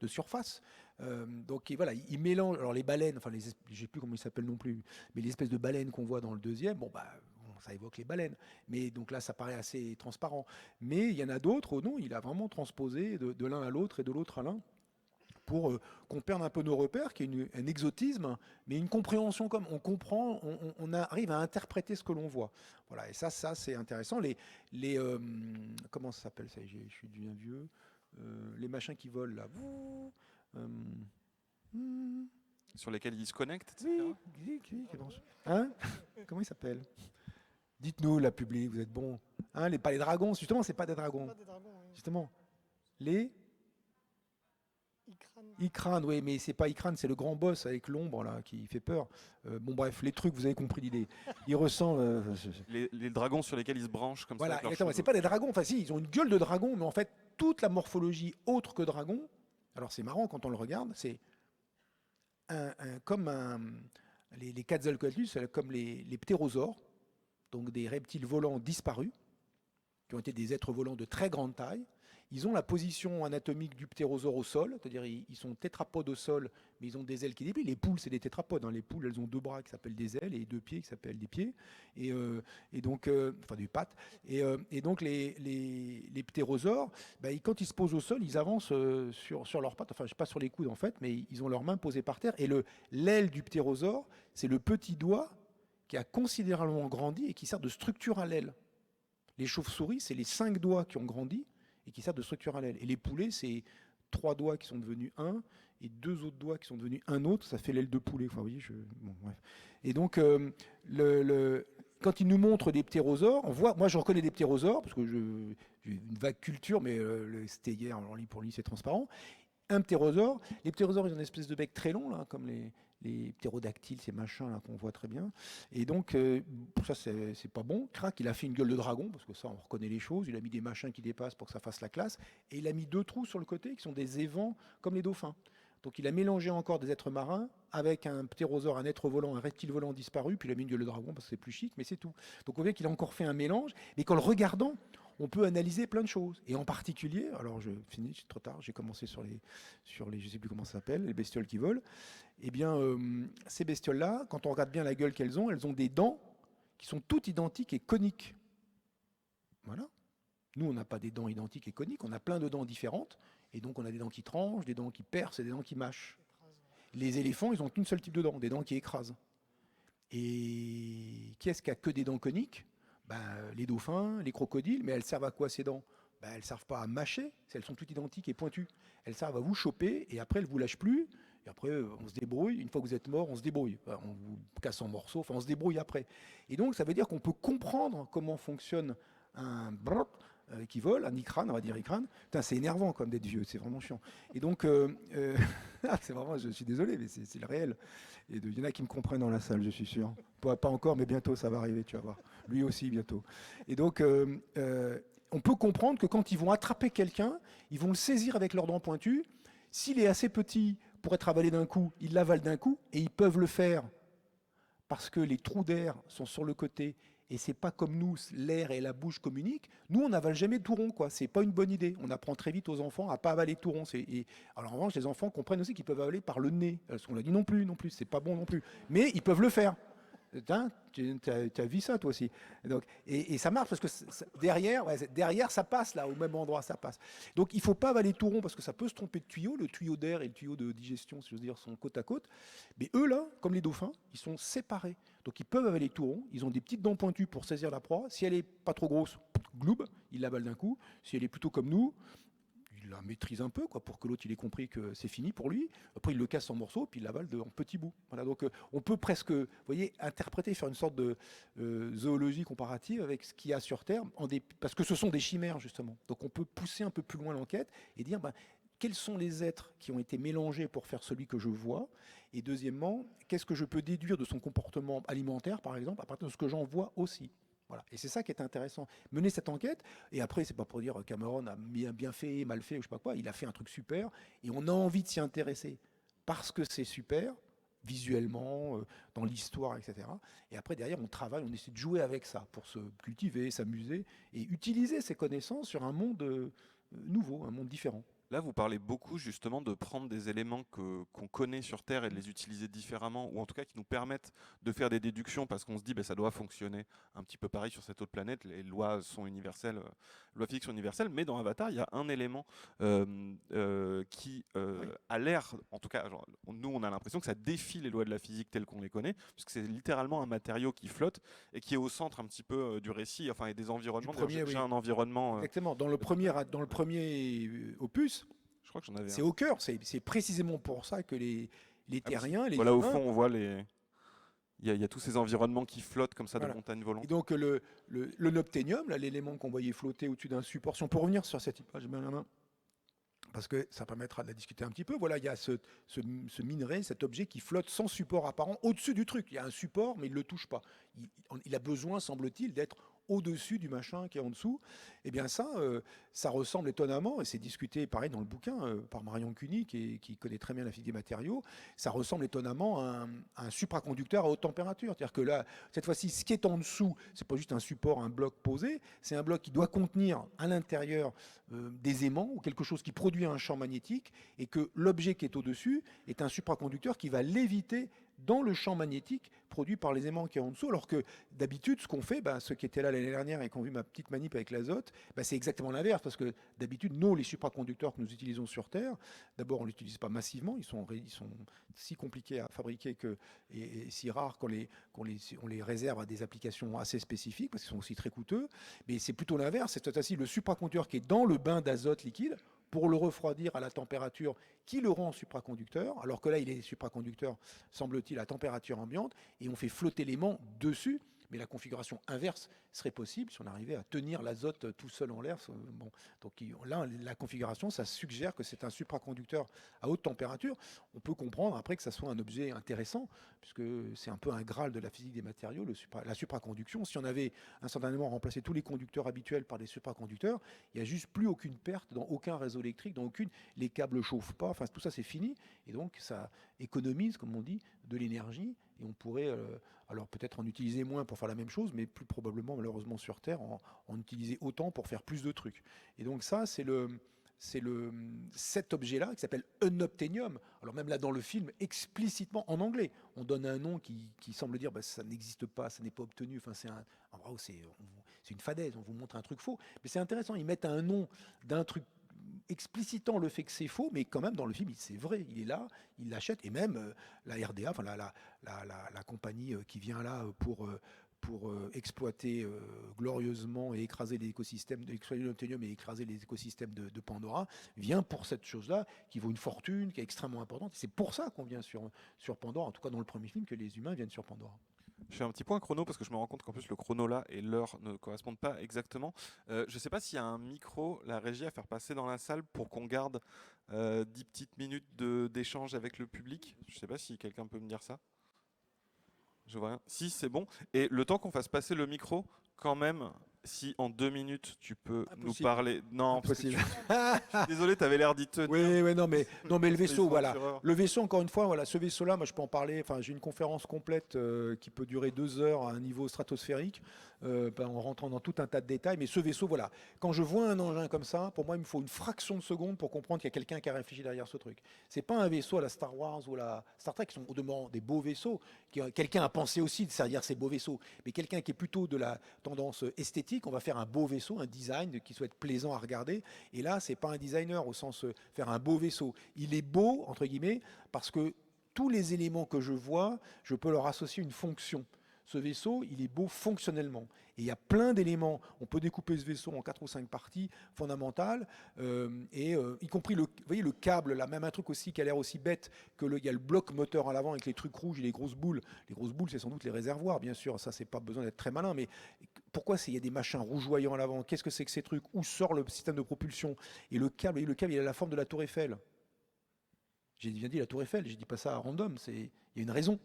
de surface. Donc voilà, il mélange. Alors les baleines, enfin je sais plus comment ils s'appellent non plus, mais les espèces de baleines qu'on voit dans le deuxième, ça évoque les baleines. Mais donc là, ça paraît assez transparent. Mais il y en a d'autres, non, il a vraiment transposé de l'un à l'autre et de l'autre à l'un pour qu'on perde un peu nos repères, qu'il y ait un exotisme, mais une compréhension comme on comprend, on arrive à interpréter ce que l'on voit. Voilà, et ça c'est intéressant. Comment ça s'appelle ça? Je suis bien vieux. Les machins qui volent là. Sur lesquels ils se connectent, etc. Oui, hein? Comment il s'appelle? Dites-nous, la public, vous êtes bons. Hein, pas les dragons, justement, c'est pas des dragons. Pas des dragons, oui. Justement. Les Ikran. Ikran, oui, mais c'est pas Ikran, c'est le grand boss avec l'ombre là qui fait peur. Bref, les trucs, vous avez compris l'idée. Il ressent. Les dragons sur lesquels ils se branchent comme voilà, ça. Voilà, exactement. C'est pas des dragons. Enfin, si, ils ont une gueule de dragon, mais en fait, toute la morphologie autre que dragon. Alors, c'est marrant quand on le regarde. C'est les Quetzalcoatlus, c'est comme les ptérosaures, donc des reptiles volants disparus, qui ont été des êtres volants de très grande taille. ils ont la position anatomique du ptérosaure au sol, c'est-à-dire ils sont tétrapodes au sol, mais ils ont des ailes qui déplient. Les poules, c'est des tétrapodes. Les poules, elles ont 2 bras qui s'appellent des ailes et 2 pieds qui s'appellent des pieds, et donc, enfin des pattes. Et donc les ptérosaures, quand ils se posent au sol, ils avancent sur leurs pattes, enfin pas sur les coudes en fait, mais ils ont leurs mains posées par terre. Et l'aile du ptérosaure, c'est le petit doigt qui a considérablement grandi et qui sert de structure à l'aile. Les chauves-souris, c'est les 5 doigts qui ont grandi et qui servent de structure à l'aile. Et les poulets, c'est 3 doigts qui sont devenus 1 et 2 autres doigts qui sont devenus un autre. Ça fait l'aile de poulet. Enfin, vous voyez, bon, bref. Et donc, quand ils nous montrent des ptérosaures, on voit, moi je reconnais des ptérosaures, parce que j'ai une vague culture, mais c'était hier, pour lui c'est transparent. Un ptérosaure, les ptérosaures, ils ont une espèce de bec très long, là, comme les ptérodactyles, ces machins là qu'on voit très bien. Et donc, ça, c'est pas bon. Crac, il a fait une gueule de dragon, parce que ça, on reconnaît les choses. Il a mis des machins qui dépassent pour que ça fasse la classe. Et il a mis 2 trous sur le côté, qui sont des évents, comme les dauphins. Donc, il a mélangé encore des êtres marins avec un ptérosaure, un être volant, un reptile volant disparu, puis il a mis une gueule de dragon, parce que c'est plus chic, mais c'est tout. Donc, on voit qu'il a encore fait un mélange. Mais qu'en le regardant, on peut analyser plein de choses. Et en particulier, alors je finis, c'est trop tard, j'ai commencé sur les, je sais plus comment ça s'appelle, les bestioles qui volent. Eh bien, ces bestioles-là, quand on regarde bien la gueule qu'elles ont des dents qui sont toutes identiques et coniques. Voilà. Nous, on n'a pas des dents identiques et coniques, on a plein de dents différentes. Et donc, on a des dents qui tranchent, des dents qui percent et des dents qui mâchent. Les éléphants, ils ont qu'une seule type de dents, des dents qui écrasent. Et qui est-ce qui a que des dents coniques? Les dauphins, les crocodiles, mais elles servent à quoi ces dents? Elles ne servent pas à mâcher, elles sont toutes identiques et pointues. Elles servent à vous choper et après elles ne vous lâchent plus. Et après, on se débrouille. Une fois que vous êtes mort, on se débrouille. Enfin, on vous casse en morceaux, enfin, on se débrouille après. Et donc, ça veut dire qu'on peut comprendre comment fonctionne un qui vole, un icrane, on va dire icrane. Putain, c'est énervant comme d'être vieux, c'est vraiment chiant. Et donc, c'est vraiment, je suis désolé, mais c'est le réel. Et il y en a qui me comprennent dans la salle, je suis sûr. Pas encore, mais bientôt, ça va arriver, tu vas voir. Lui aussi, bientôt. Et donc, on peut comprendre que quand ils vont attraper quelqu'un, ils vont le saisir avec leurs dents pointues. S'il est assez petit pour être avalé d'un coup, ils l'avalent d'un coup, et ils peuvent le faire parce que les trous d'air sont sur le côté, et c'est pas comme nous, l'air et la bouche communiquent. Nous, on n'avale jamais tout rond, quoi. C'est pas une bonne idée. On apprend très vite aux enfants à pas avaler tout rond. Alors en revanche, les enfants comprennent aussi qu'ils peuvent avaler par le nez. Parce qu'on l'a dit non plus, c'est pas bon non plus. Mais ils peuvent le faire. Tu as vu ça toi aussi. Donc, et ça marche parce que derrière ça passe là, au même endroit ça passe. Donc il ne faut pas avaler tout rond parce que ça peut se tromper de tuyau. Le tuyau d'air et le tuyau de digestion, si j'ose dire, sont côte à côte. Mais eux là, comme les dauphins, ils sont séparés. Donc ils peuvent avaler tout rond. Ils ont des petites dents pointues pour saisir la proie. Si elle n'est pas trop grosse, gloub, ils l'avalent d'un coup. Si elle est plutôt comme nous, il la maîtrise un peu, quoi, pour que l'autre il ait compris que c'est fini pour lui. Après, il le casse en morceaux, puis il l'avale en petits bouts. Voilà, donc on peut presque, vous voyez, interpréter, faire une sorte de zoologie comparative avec ce qu'il y a sur Terre, parce que ce sont des chimères, justement. Donc on peut pousser un peu plus loin l'enquête et dire, quels sont les êtres qui ont été mélangés pour faire celui que je vois? Et deuxièmement, qu'est-ce que je peux déduire de son comportement alimentaire, par exemple, à partir de ce que j'en vois aussi? Voilà. Et c'est ça qui est intéressant. Mener cette enquête, et après, c'est pas pour dire Cameron a bien fait, mal fait, ou je sais pas quoi, il a fait un truc super, et on a envie de s'y intéresser parce que c'est super, visuellement, dans l'histoire, etc. Et après, derrière, on travaille, on essaie de jouer avec ça pour se cultiver, s'amuser, et utiliser ces connaissances sur un monde nouveau, un monde différent. Là, vous parlez beaucoup justement de prendre des éléments qu'on connaît sur Terre et de les utiliser différemment, ou en tout cas qui nous permettent de faire des déductions parce qu'on se dit ça doit fonctionner un petit peu pareil sur cette autre planète, les lois sont universelles, lois physiques sont universelles, mais dans Avatar, il y a un élément qui a l'air, en tout cas, genre, nous on a l'impression que ça défie les lois de la physique telles qu'on les connaît, puisque c'est littéralement un matériau qui flotte et qui est au centre un petit peu du récit, enfin, et des environnements. J'ai un environnement... Exactement, dans le premier opus, je crois que j'en avais c'est au cœur, c'est précisément pour ça que les terriens, les voilà, humains, au fond, on voit il y a tous ces environnements qui flottent comme ça, voilà, de montagnes volantes. Et donc le nocténium, là, l'élément qu'on voyait flotter au-dessus d'un support, si on peut revenir sur cette image, la main, parce que ça permettra de la discuter un petit peu. Voilà, il y a ce minerai, cet objet qui flotte sans support apparent au-dessus du truc. Il y a un support, mais il ne le touche pas. Il a besoin, semble-t-il, d'être au-dessus du machin qui est en dessous. Eh bien ça ressemble étonnamment, et c'est discuté pareil dans le bouquin par Marion Cuny, qui connaît très bien la physique des matériaux, ça ressemble étonnamment à un supraconducteur à haute température. C'est-à-dire que là, cette fois-ci, ce qui est en dessous, c'est pas juste un support, un bloc posé, c'est un bloc qui doit contenir à l'intérieur des aimants ou quelque chose qui produit un champ magnétique, et que l'objet qui est au-dessus est un supraconducteur qui va léviter dans le champ magnétique produit par les aimants qui est en dessous, alors que d'habitude, ce qu'on fait, ceux qui étaient là l'année dernière et qui ont vu ma petite manip avec l'azote, c'est exactement l'inverse, parce que d'habitude, nous, les supraconducteurs que nous utilisons sur Terre, d'abord, on ne l'utilise pas massivement, ils sont si compliqués à fabriquer et si rares qu'on les réserve à des applications assez spécifiques, parce qu'ils sont aussi très coûteux, mais c'est plutôt l'inverse, c'est aussi le supraconducteur qui est dans le bain d'azote liquide, pour le refroidir à la température qui le rend supraconducteur, alors que là, il est supraconducteur, semble-t-il, à température ambiante, et on fait flotter l'aimant dessus, mais la configuration inverse serait possible si on arrivait à tenir l'azote tout seul en l'air. Bon, donc là, la configuration, ça suggère que c'est un supraconducteur à haute température. On peut comprendre après que ça soit un objet intéressant, puisque c'est un peu un graal de la physique des matériaux, la supraconduction. Si on avait instantanément remplacé tous les conducteurs habituels par des supraconducteurs, il n'y a juste plus aucune perte dans aucun réseau électrique, dans aucune. Les câbles ne chauffent pas, enfin tout ça c'est fini, et donc ça économise, comme on dit, de l'énergie, et on pourrait alors peut-être en utiliser moins pour faire la même chose, mais plus probablement malheureusement sur Terre en utiliser autant pour faire plus de trucs. Et donc ça cet objet-là qui s'appelle unobtainium. Alors même là dans le film, explicitement en anglais, on donne un nom qui semble dire ça n'existe pas, ça n'est pas obtenu. Enfin c'est une fadaise, on vous montre un truc faux. Mais c'est intéressant, ils mettent un nom d'un truc explicitant le fait que c'est faux, mais quand même dans le film c'est vrai, il est là, il l'achète, et même la RDA, enfin la compagnie qui vient là pour exploiter glorieusement et écraser les écosystèmes, exploiter l'obthénium et écraser les écosystèmes de Pandora, vient pour cette chose-là qui vaut une fortune, qui est extrêmement importante. C'est pour ça qu'on vient sur Pandora, en tout cas dans le premier film, que les humains viennent sur Pandora. Je fais un petit point chrono parce que je me rends compte qu'en plus le chrono là et l'heure ne correspondent pas exactement. Je ne sais pas s'il y a un micro, la régie à faire passer dans la salle pour qu'on garde 10 petites minutes d'échange avec le public. Je ne sais pas si quelqu'un peut me dire ça. Je vois rien. Si, c'est bon. Et le temps qu'on fasse passer le micro, quand même, si en 2 minutes tu peux nous parler. Non, impossible. Désolé, tu avais l'air d'y tenir. Oui, non, mais le vaisseau, voilà. Le vaisseau, encore une fois, voilà, ce vaisseau-là, moi je peux en parler. Enfin, j'ai une conférence complète qui peut durer 2 heures à un niveau stratosphérique, en rentrant dans tout un tas de détails. Mais ce vaisseau, voilà, quand je vois un engin comme ça, pour moi, il me faut une fraction de seconde pour comprendre qu'il y a quelqu'un qui a réfléchi derrière ce truc. C'est pas un vaisseau à la Star Wars ou à la Star Trek qui sont au demeurant des beaux vaisseaux. Quelqu'un a pensé aussi derrière ces beaux vaisseaux, mais quelqu'un qui est plutôt de la tendance esthétique, on va faire un beau vaisseau, un design qui soit plaisant à regarder. Et là, c'est pas un designer au sens faire un beau vaisseau. Il est beau, entre guillemets, parce que tous les éléments que je vois, je peux leur associer une fonction. Ce vaisseau, il est beau fonctionnellement. Et il y a plein d'éléments. On peut découper ce vaisseau en 4 ou 5 parties fondamentales, y compris vous voyez, le câble, là, même un truc aussi qui a l'air aussi bête que il y a le bloc moteur à l'avant avec les trucs rouges et les grosses boules. Les grosses boules, c'est sans doute les réservoirs, bien sûr. Ça, c'est pas besoin d'être très malin. Mais pourquoi il y a des machins rougeoyants à l'avant? Qu'est-ce que c'est que ces trucs? Où sort le système de propulsion? Et le câble, il a la forme de la tour Eiffel. J'ai bien dit la tour Eiffel, j'ai dit pas ça à random. Il y a une raison.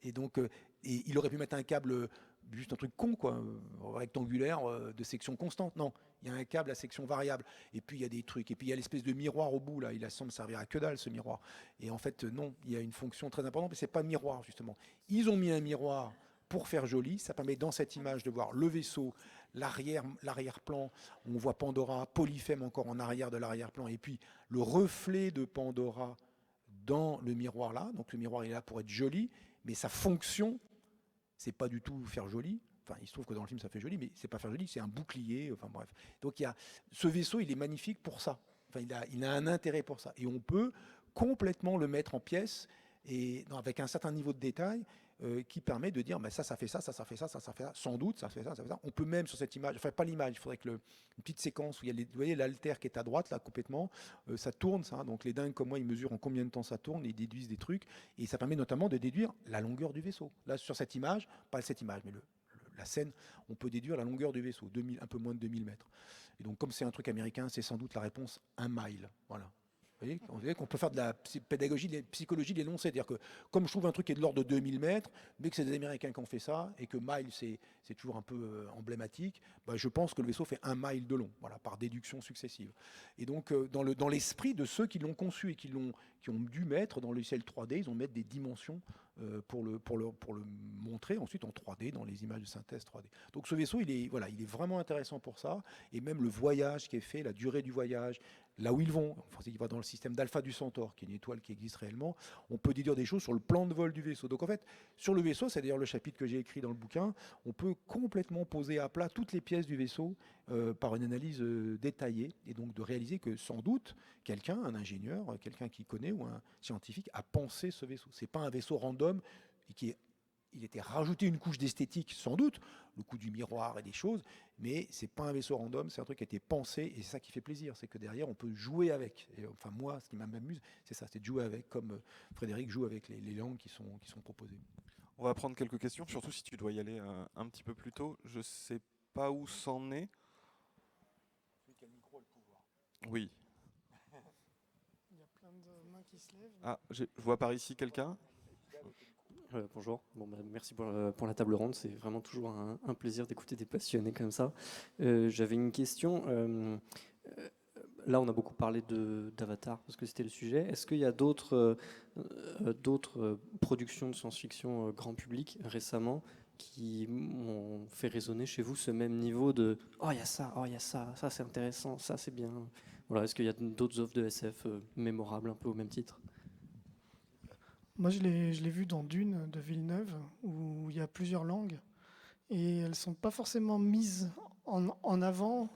Et donc, et il aurait pu mettre un câble, juste un truc con, quoi, rectangulaire, de section constante. Non, il y a un câble à section variable. Et puis il y a des trucs. Et puis il y a l'espèce de miroir au bout, là. Il semble servir à que dalle, ce miroir. Et en fait, non, il y a une fonction très importante, mais c'est pas miroir, justement. Ils ont mis un miroir pour faire joli. Ça permet, dans cette image, de voir le vaisseau, l'arrière-plan. On voit Pandora, Polyphème encore en arrière de l'arrière-plan. Et puis le reflet de Pandora dans le miroir là. Donc le miroir est là pour être joli, mais sa fonction, c'est pas du tout faire joli. Enfin, il se trouve que dans le film ça fait joli, mais c'est pas faire joli, c'est un bouclier. Enfin bref. Donc ce vaisseau, il est magnifique pour ça. Enfin, il a un intérêt pour ça. Et on peut complètement le mettre en pièces et avec un certain niveau de détail qui permet de dire ça fait ça, ça fait ça, ça fait ça, sans doute ça fait ça, ça fait ça. On peut même sur cette image, enfin pas l'image, il faudrait que une petite séquence où il y a vous voyez l'altère qui est à droite là complètement, ça tourne ça, donc les dingues comme moi ils mesurent en combien de temps ça tourne, ils déduisent des trucs et ça permet notamment de déduire la longueur du vaisseau. Là sur cette image, pas cette image mais la scène, on peut déduire la longueur du vaisseau, un peu moins de 2000 mètres. Et donc comme c'est un truc américain, c'est sans doute la réponse 1 mile. Voilà. Vous voyez qu'on peut faire de la pédagogie, de la psychologie de l'énoncé. C'est-à-dire que comme je trouve un truc qui est de l'ordre de 2000 mètres, mais que c'est des Américains qui ont fait ça, et que mile, c'est toujours un peu emblématique, bah, je pense que le vaisseau fait 1 mile de long, voilà, par déduction successive. Et donc, dans l'esprit de ceux qui l'ont conçu et qui ont dû mettre dans le logiciel 3D, ils ont mis des dimensions pour le montrer ensuite en 3D dans les images de synthèse 3D. Donc ce vaisseau, il est vraiment intéressant pour ça, et même le voyage qui est fait, la durée du voyage, là où ils vont, il va dans le système d'Alpha du Centaure, qui est une étoile qui existe réellement, on peut déduire des choses sur le plan de vol du vaisseau. Donc en fait, sur le vaisseau, c'est d'ailleurs le chapitre que j'ai écrit dans le bouquin, on peut complètement poser à plat toutes les pièces du vaisseau par une analyse détaillée, et donc de réaliser que sans doute, quelqu'un, un ingénieur, quelqu'un qui connaît ou un scientifique a pensé ce vaisseau. C'est pas un vaisseau random et il était rajouté une couche d'esthétique, sans doute, le coup du miroir et des choses, mais c'est pas un vaisseau random, c'est un truc qui a été pensé, et c'est ça qui fait plaisir, c'est que derrière, on peut jouer avec. Et, enfin, moi, ce qui m'amuse, c'est ça, c'est de jouer avec, comme Frédéric joue avec les langues qui sont proposées. On va prendre quelques questions, surtout si tu dois y aller un petit peu plus tôt. Je sais pas où c'en est. Oui. Il y a plein de mains qui se lèvent. Ah, je vois par ici quelqu'un. Bonjour, merci pour la table ronde, c'est vraiment toujours un plaisir d'écouter des passionnés comme ça. J'avais une question, là on a beaucoup parlé d'Avatar parce que c'était le sujet. Est-ce qu'il y a d'autres productions de science-fiction grand public récemment qui ont fait résonner chez vous ce même niveau de « Oh il y a ça, ça c'est intéressant, ça c'est bien ». Voilà, est-ce qu'il y a d'autres œuvres de SF mémorables un peu au même titre ? Moi, je l'ai vu dans Dune de Villeneuve, où il y a plusieurs langues, et elles ne sont pas forcément mises en avant.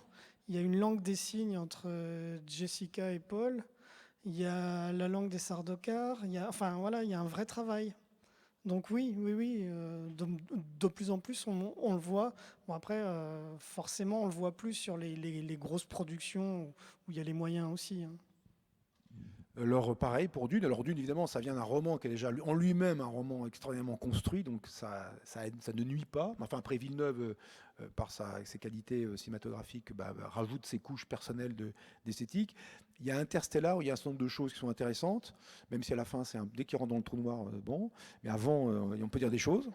Il y a une langue des signes entre Jessica et Paul, il y a la langue des Sardaukar, il y a un vrai travail. Donc oui, de plus en plus, on le voit. Bon, après, forcément, on le voit plus sur les grosses productions où il y a les moyens aussi, hein. Alors pareil pour Dune. Alors Dune, évidemment, ça vient d'un roman qui est déjà en lui-même un roman extraordinairement construit, donc ça ne nuit pas. Enfin, après Villeneuve, par ses qualités cinématographiques, rajoute ses couches personnelles d'esthétique. Il y a Interstellar où il y a un certain nombre de choses qui sont intéressantes, même si à la fin, dès qu'il rentre dans le trou noir, bon. Mais avant, on peut dire des choses.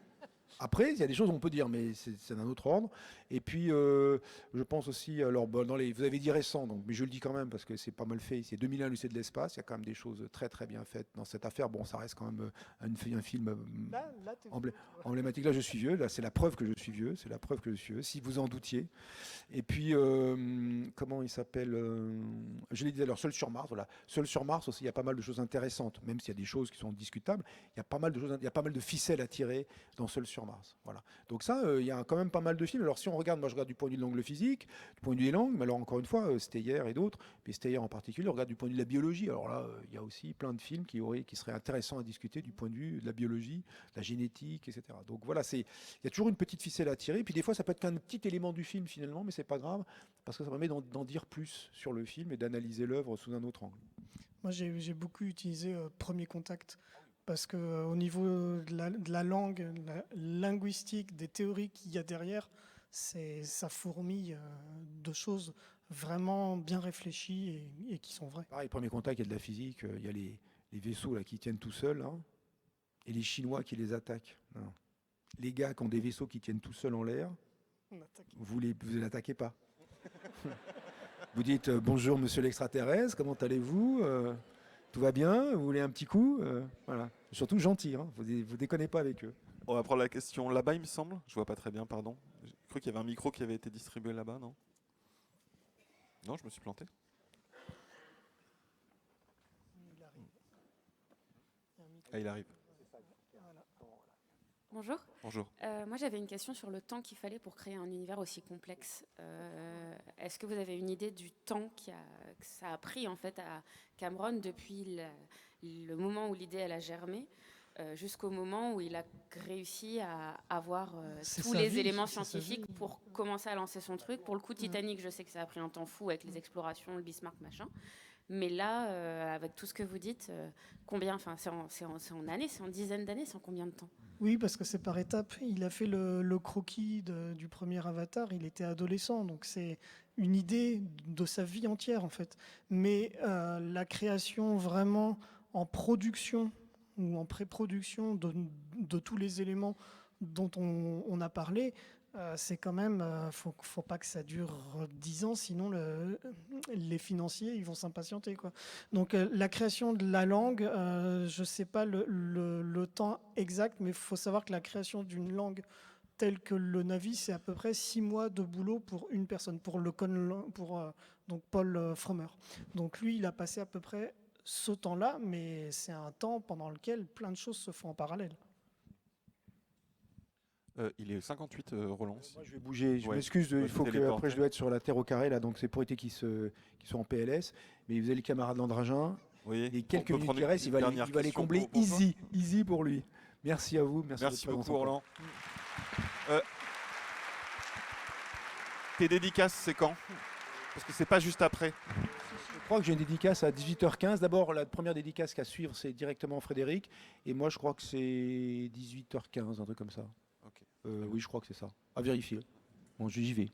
Après, il y a des choses qu'on peut dire, mais c'est d'un autre ordre. Et puis, je pense aussi, alors, vous avez dit récent, donc, mais je le dis quand même parce que c'est pas mal fait. C'est 2001, l'Odyssée de l'espace. Il y a quand même des choses très très bien faites dans cette affaire. Bon, ça reste quand même un film Là, emblématique. Là, je suis vieux. Là, c'est la preuve que je suis vieux. C'est la preuve que je suis vieux, si vous en doutiez. Et puis, comment il s'appelle je l'ai dit alors, Seul sur Mars. Voilà. Seul sur Mars aussi, il y a pas mal de choses intéressantes, même s'il y a des choses qui sont discutables. Il y a pas mal de choses, il y a pas mal de ficelles à tirer dans Seul sur Mars. Voilà. Donc ça, il y a quand même pas mal de films. Alors si on regarde, moi je regarde du point de vue de l'angle physique, du point de vue des langues, mais alors encore une fois, Steyer et d'autres, mais Steyer en particulier, on regarde du point de vue de la biologie. Alors là, il y a aussi plein de films qui seraient intéressants à discuter du point de vue de la biologie, de la génétique, etc. Donc voilà, il y a toujours une petite ficelle à tirer. Puis des fois, ça peut être qu'un petit élément du film finalement, mais c'est pas grave, parce que ça permet d'en dire plus sur le film et d'analyser l'œuvre sous un autre angle. Moi, j'ai beaucoup utilisé Premier Contact. Parce qu'au niveau de la langue, la linguistique, des théories qu'il y a derrière, ça fourmille de choses vraiment bien réfléchies et qui sont vraies. Pareil, Premier Contact, il y a de la physique, il y a les vaisseaux là, qui tiennent tout seuls, hein, et les Chinois qui les attaquent. Non. Les gars qui ont des vaisseaux qui tiennent tout seuls en l'air, vous ne l'attaquez pas. Vous dites bonjour monsieur l'extraterrestre, comment allez-vous tout va bien? Vous voulez un petit coup? Voilà. Surtout gentil, hein. Vous déconnez pas avec eux. On va prendre la question là-bas, il me semble. Je vois pas très bien, pardon. J'ai cru qu'il y avait un micro qui avait été distribué là-bas, non? Non, je me suis planté. Il arrive. Bonjour. Bonjour. Moi, j'avais une question sur le temps qu'il fallait pour créer un univers aussi complexe. Est-ce que vous avez une idée du temps que ça a pris en fait à Cameron depuis le moment où l'idée elle a germé jusqu'au moment où il a réussi à avoir tous les éléments scientifiques pour commencer à lancer son truc. Pour le coup, Titanic, je sais que ça a pris un temps fou avec les explorations, le Bismarck, machin. Mais là, avec tout ce que vous dites, combien, enfin, c'est en années, c'est en dizaines d'années, c'est en combien de temps? Oui, parce que c'est par étapes. Il a fait le croquis du premier Avatar, il était adolescent, donc c'est une idée de sa vie entière en fait. Mais la création vraiment en production ou en pré-production de tous les éléments dont on a parlé, c'est quand même, faut pas que ça dure 10 ans, sinon les financiers ils vont s'impatienter, quoi. Donc la création de la langue, je ne sais pas le temps exact, mais il faut savoir que la création d'une langue telle que le Navi, c'est à peu près 6 mois de boulot pour une personne, pour donc Paul Frommer. Donc lui, il a passé à peu près ce temps-là, mais c'est un temps pendant lequel plein de choses se font en parallèle. Il est 58, Roland. Moi, je vais bouger. Je Ouais. m'excuse. Il faut que téléporter. après je dois être sur la terre au carré là, donc c'est pour éviter qu'ils soient en PLS. Mais vous avez les camarades Landragin. Oui. Les quelques On peut minutes prendre qui restent, une il va dernière les question combler pour toi. easy pour lui. Merci à vous. Merci de votre présence beaucoup, encore. Roland. Tes dédicaces, c'est quand? Parce que c'est pas juste après. Je crois que j'ai une dédicace à 18h15. D'abord, la première dédicace qu'à suivre, c'est directement Frédéric. Et moi, je crois que c'est 18h15, un truc comme ça. Ok. Oui, je crois que c'est ça. À vérifier. Bon, j'y vais.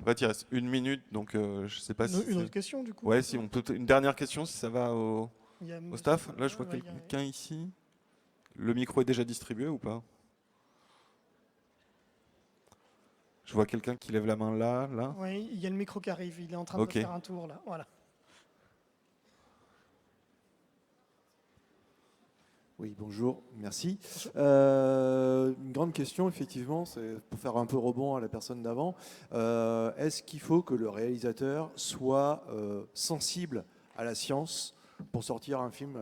Bah, il reste 1 minute, donc je sais pas si. Une autre question du coup. Ouais, si on peut. Une dernière question, si ça va au Il y a staff. Là, je vois ouais, il y a- quelqu'un ici. Le micro est déjà distribué ou pas? Je vois quelqu'un qui lève la main là. Oui, il y a le micro qui arrive, il est en train Ok. de faire un tour là. Voilà. Oui, bonjour, merci. Une grande question, effectivement, c'est pour faire un peu rebond à la personne d'avant. Est-ce qu'il faut que le réalisateur soit sensible à la science pour sortir un film,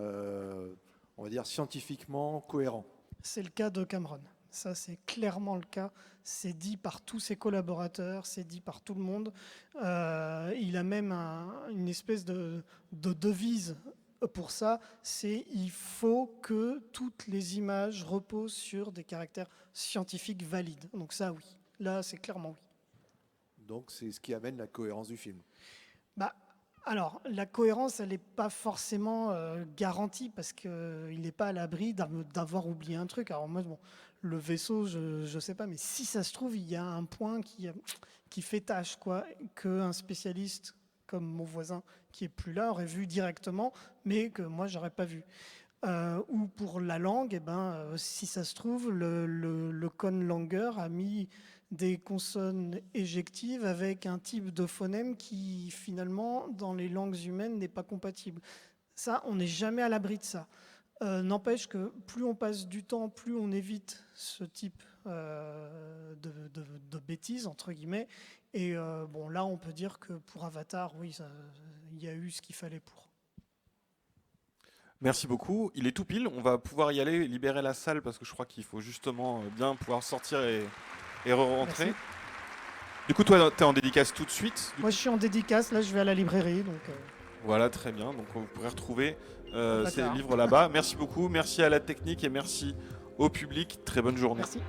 on va dire, scientifiquement cohérent? C'est le cas de Cameron. Ça, c'est clairement le cas. C'est dit par tous ses collaborateurs, c'est dit par tout le monde. Il a même une espèce de devise pour ça, c'est il faut que toutes les images reposent sur des caractères scientifiques valides. Donc ça, oui. Là, c'est clairement oui. Donc c'est ce qui amène la cohérence du film. Bah, alors, la cohérence, elle n'est pas forcément garantie parce qu'il n'est pas à l'abri d'avoir oublié un truc. Alors moi, bon, le vaisseau, je ne sais pas, mais si ça se trouve, il y a un point qui fait tâche, quoi, qu'un spécialiste comme mon voisin qui est plus là aurait vu directement, mais que moi, j'aurais pas vu. Ou pour la langue, eh ben, si ça se trouve, le conlanger a mis des consonnes éjectives avec un type de phonème qui, finalement, dans les langues humaines, n'est pas compatible. Ça, on n'est jamais à l'abri de ça. N'empêche que plus on passe du temps, plus on évite ce type de bêtises, entre guillemets. Et bon, là, on peut dire que pour Avatar, oui, il y a eu ce qu'il fallait pour. Merci beaucoup. Il est tout pile. On va pouvoir y aller, libérer la salle parce que je crois qu'il faut justement bien pouvoir sortir et re-rentrer. Merci. Du coup, toi, tu es en dédicace tout de suite. Moi, je suis en dédicace. Là, je vais à la librairie. Donc, Voilà, très bien. Donc, vous pourrez retrouver ces D'accord. livres là-bas. Merci beaucoup. Merci à la technique et merci au public. Très bonne journée. merci.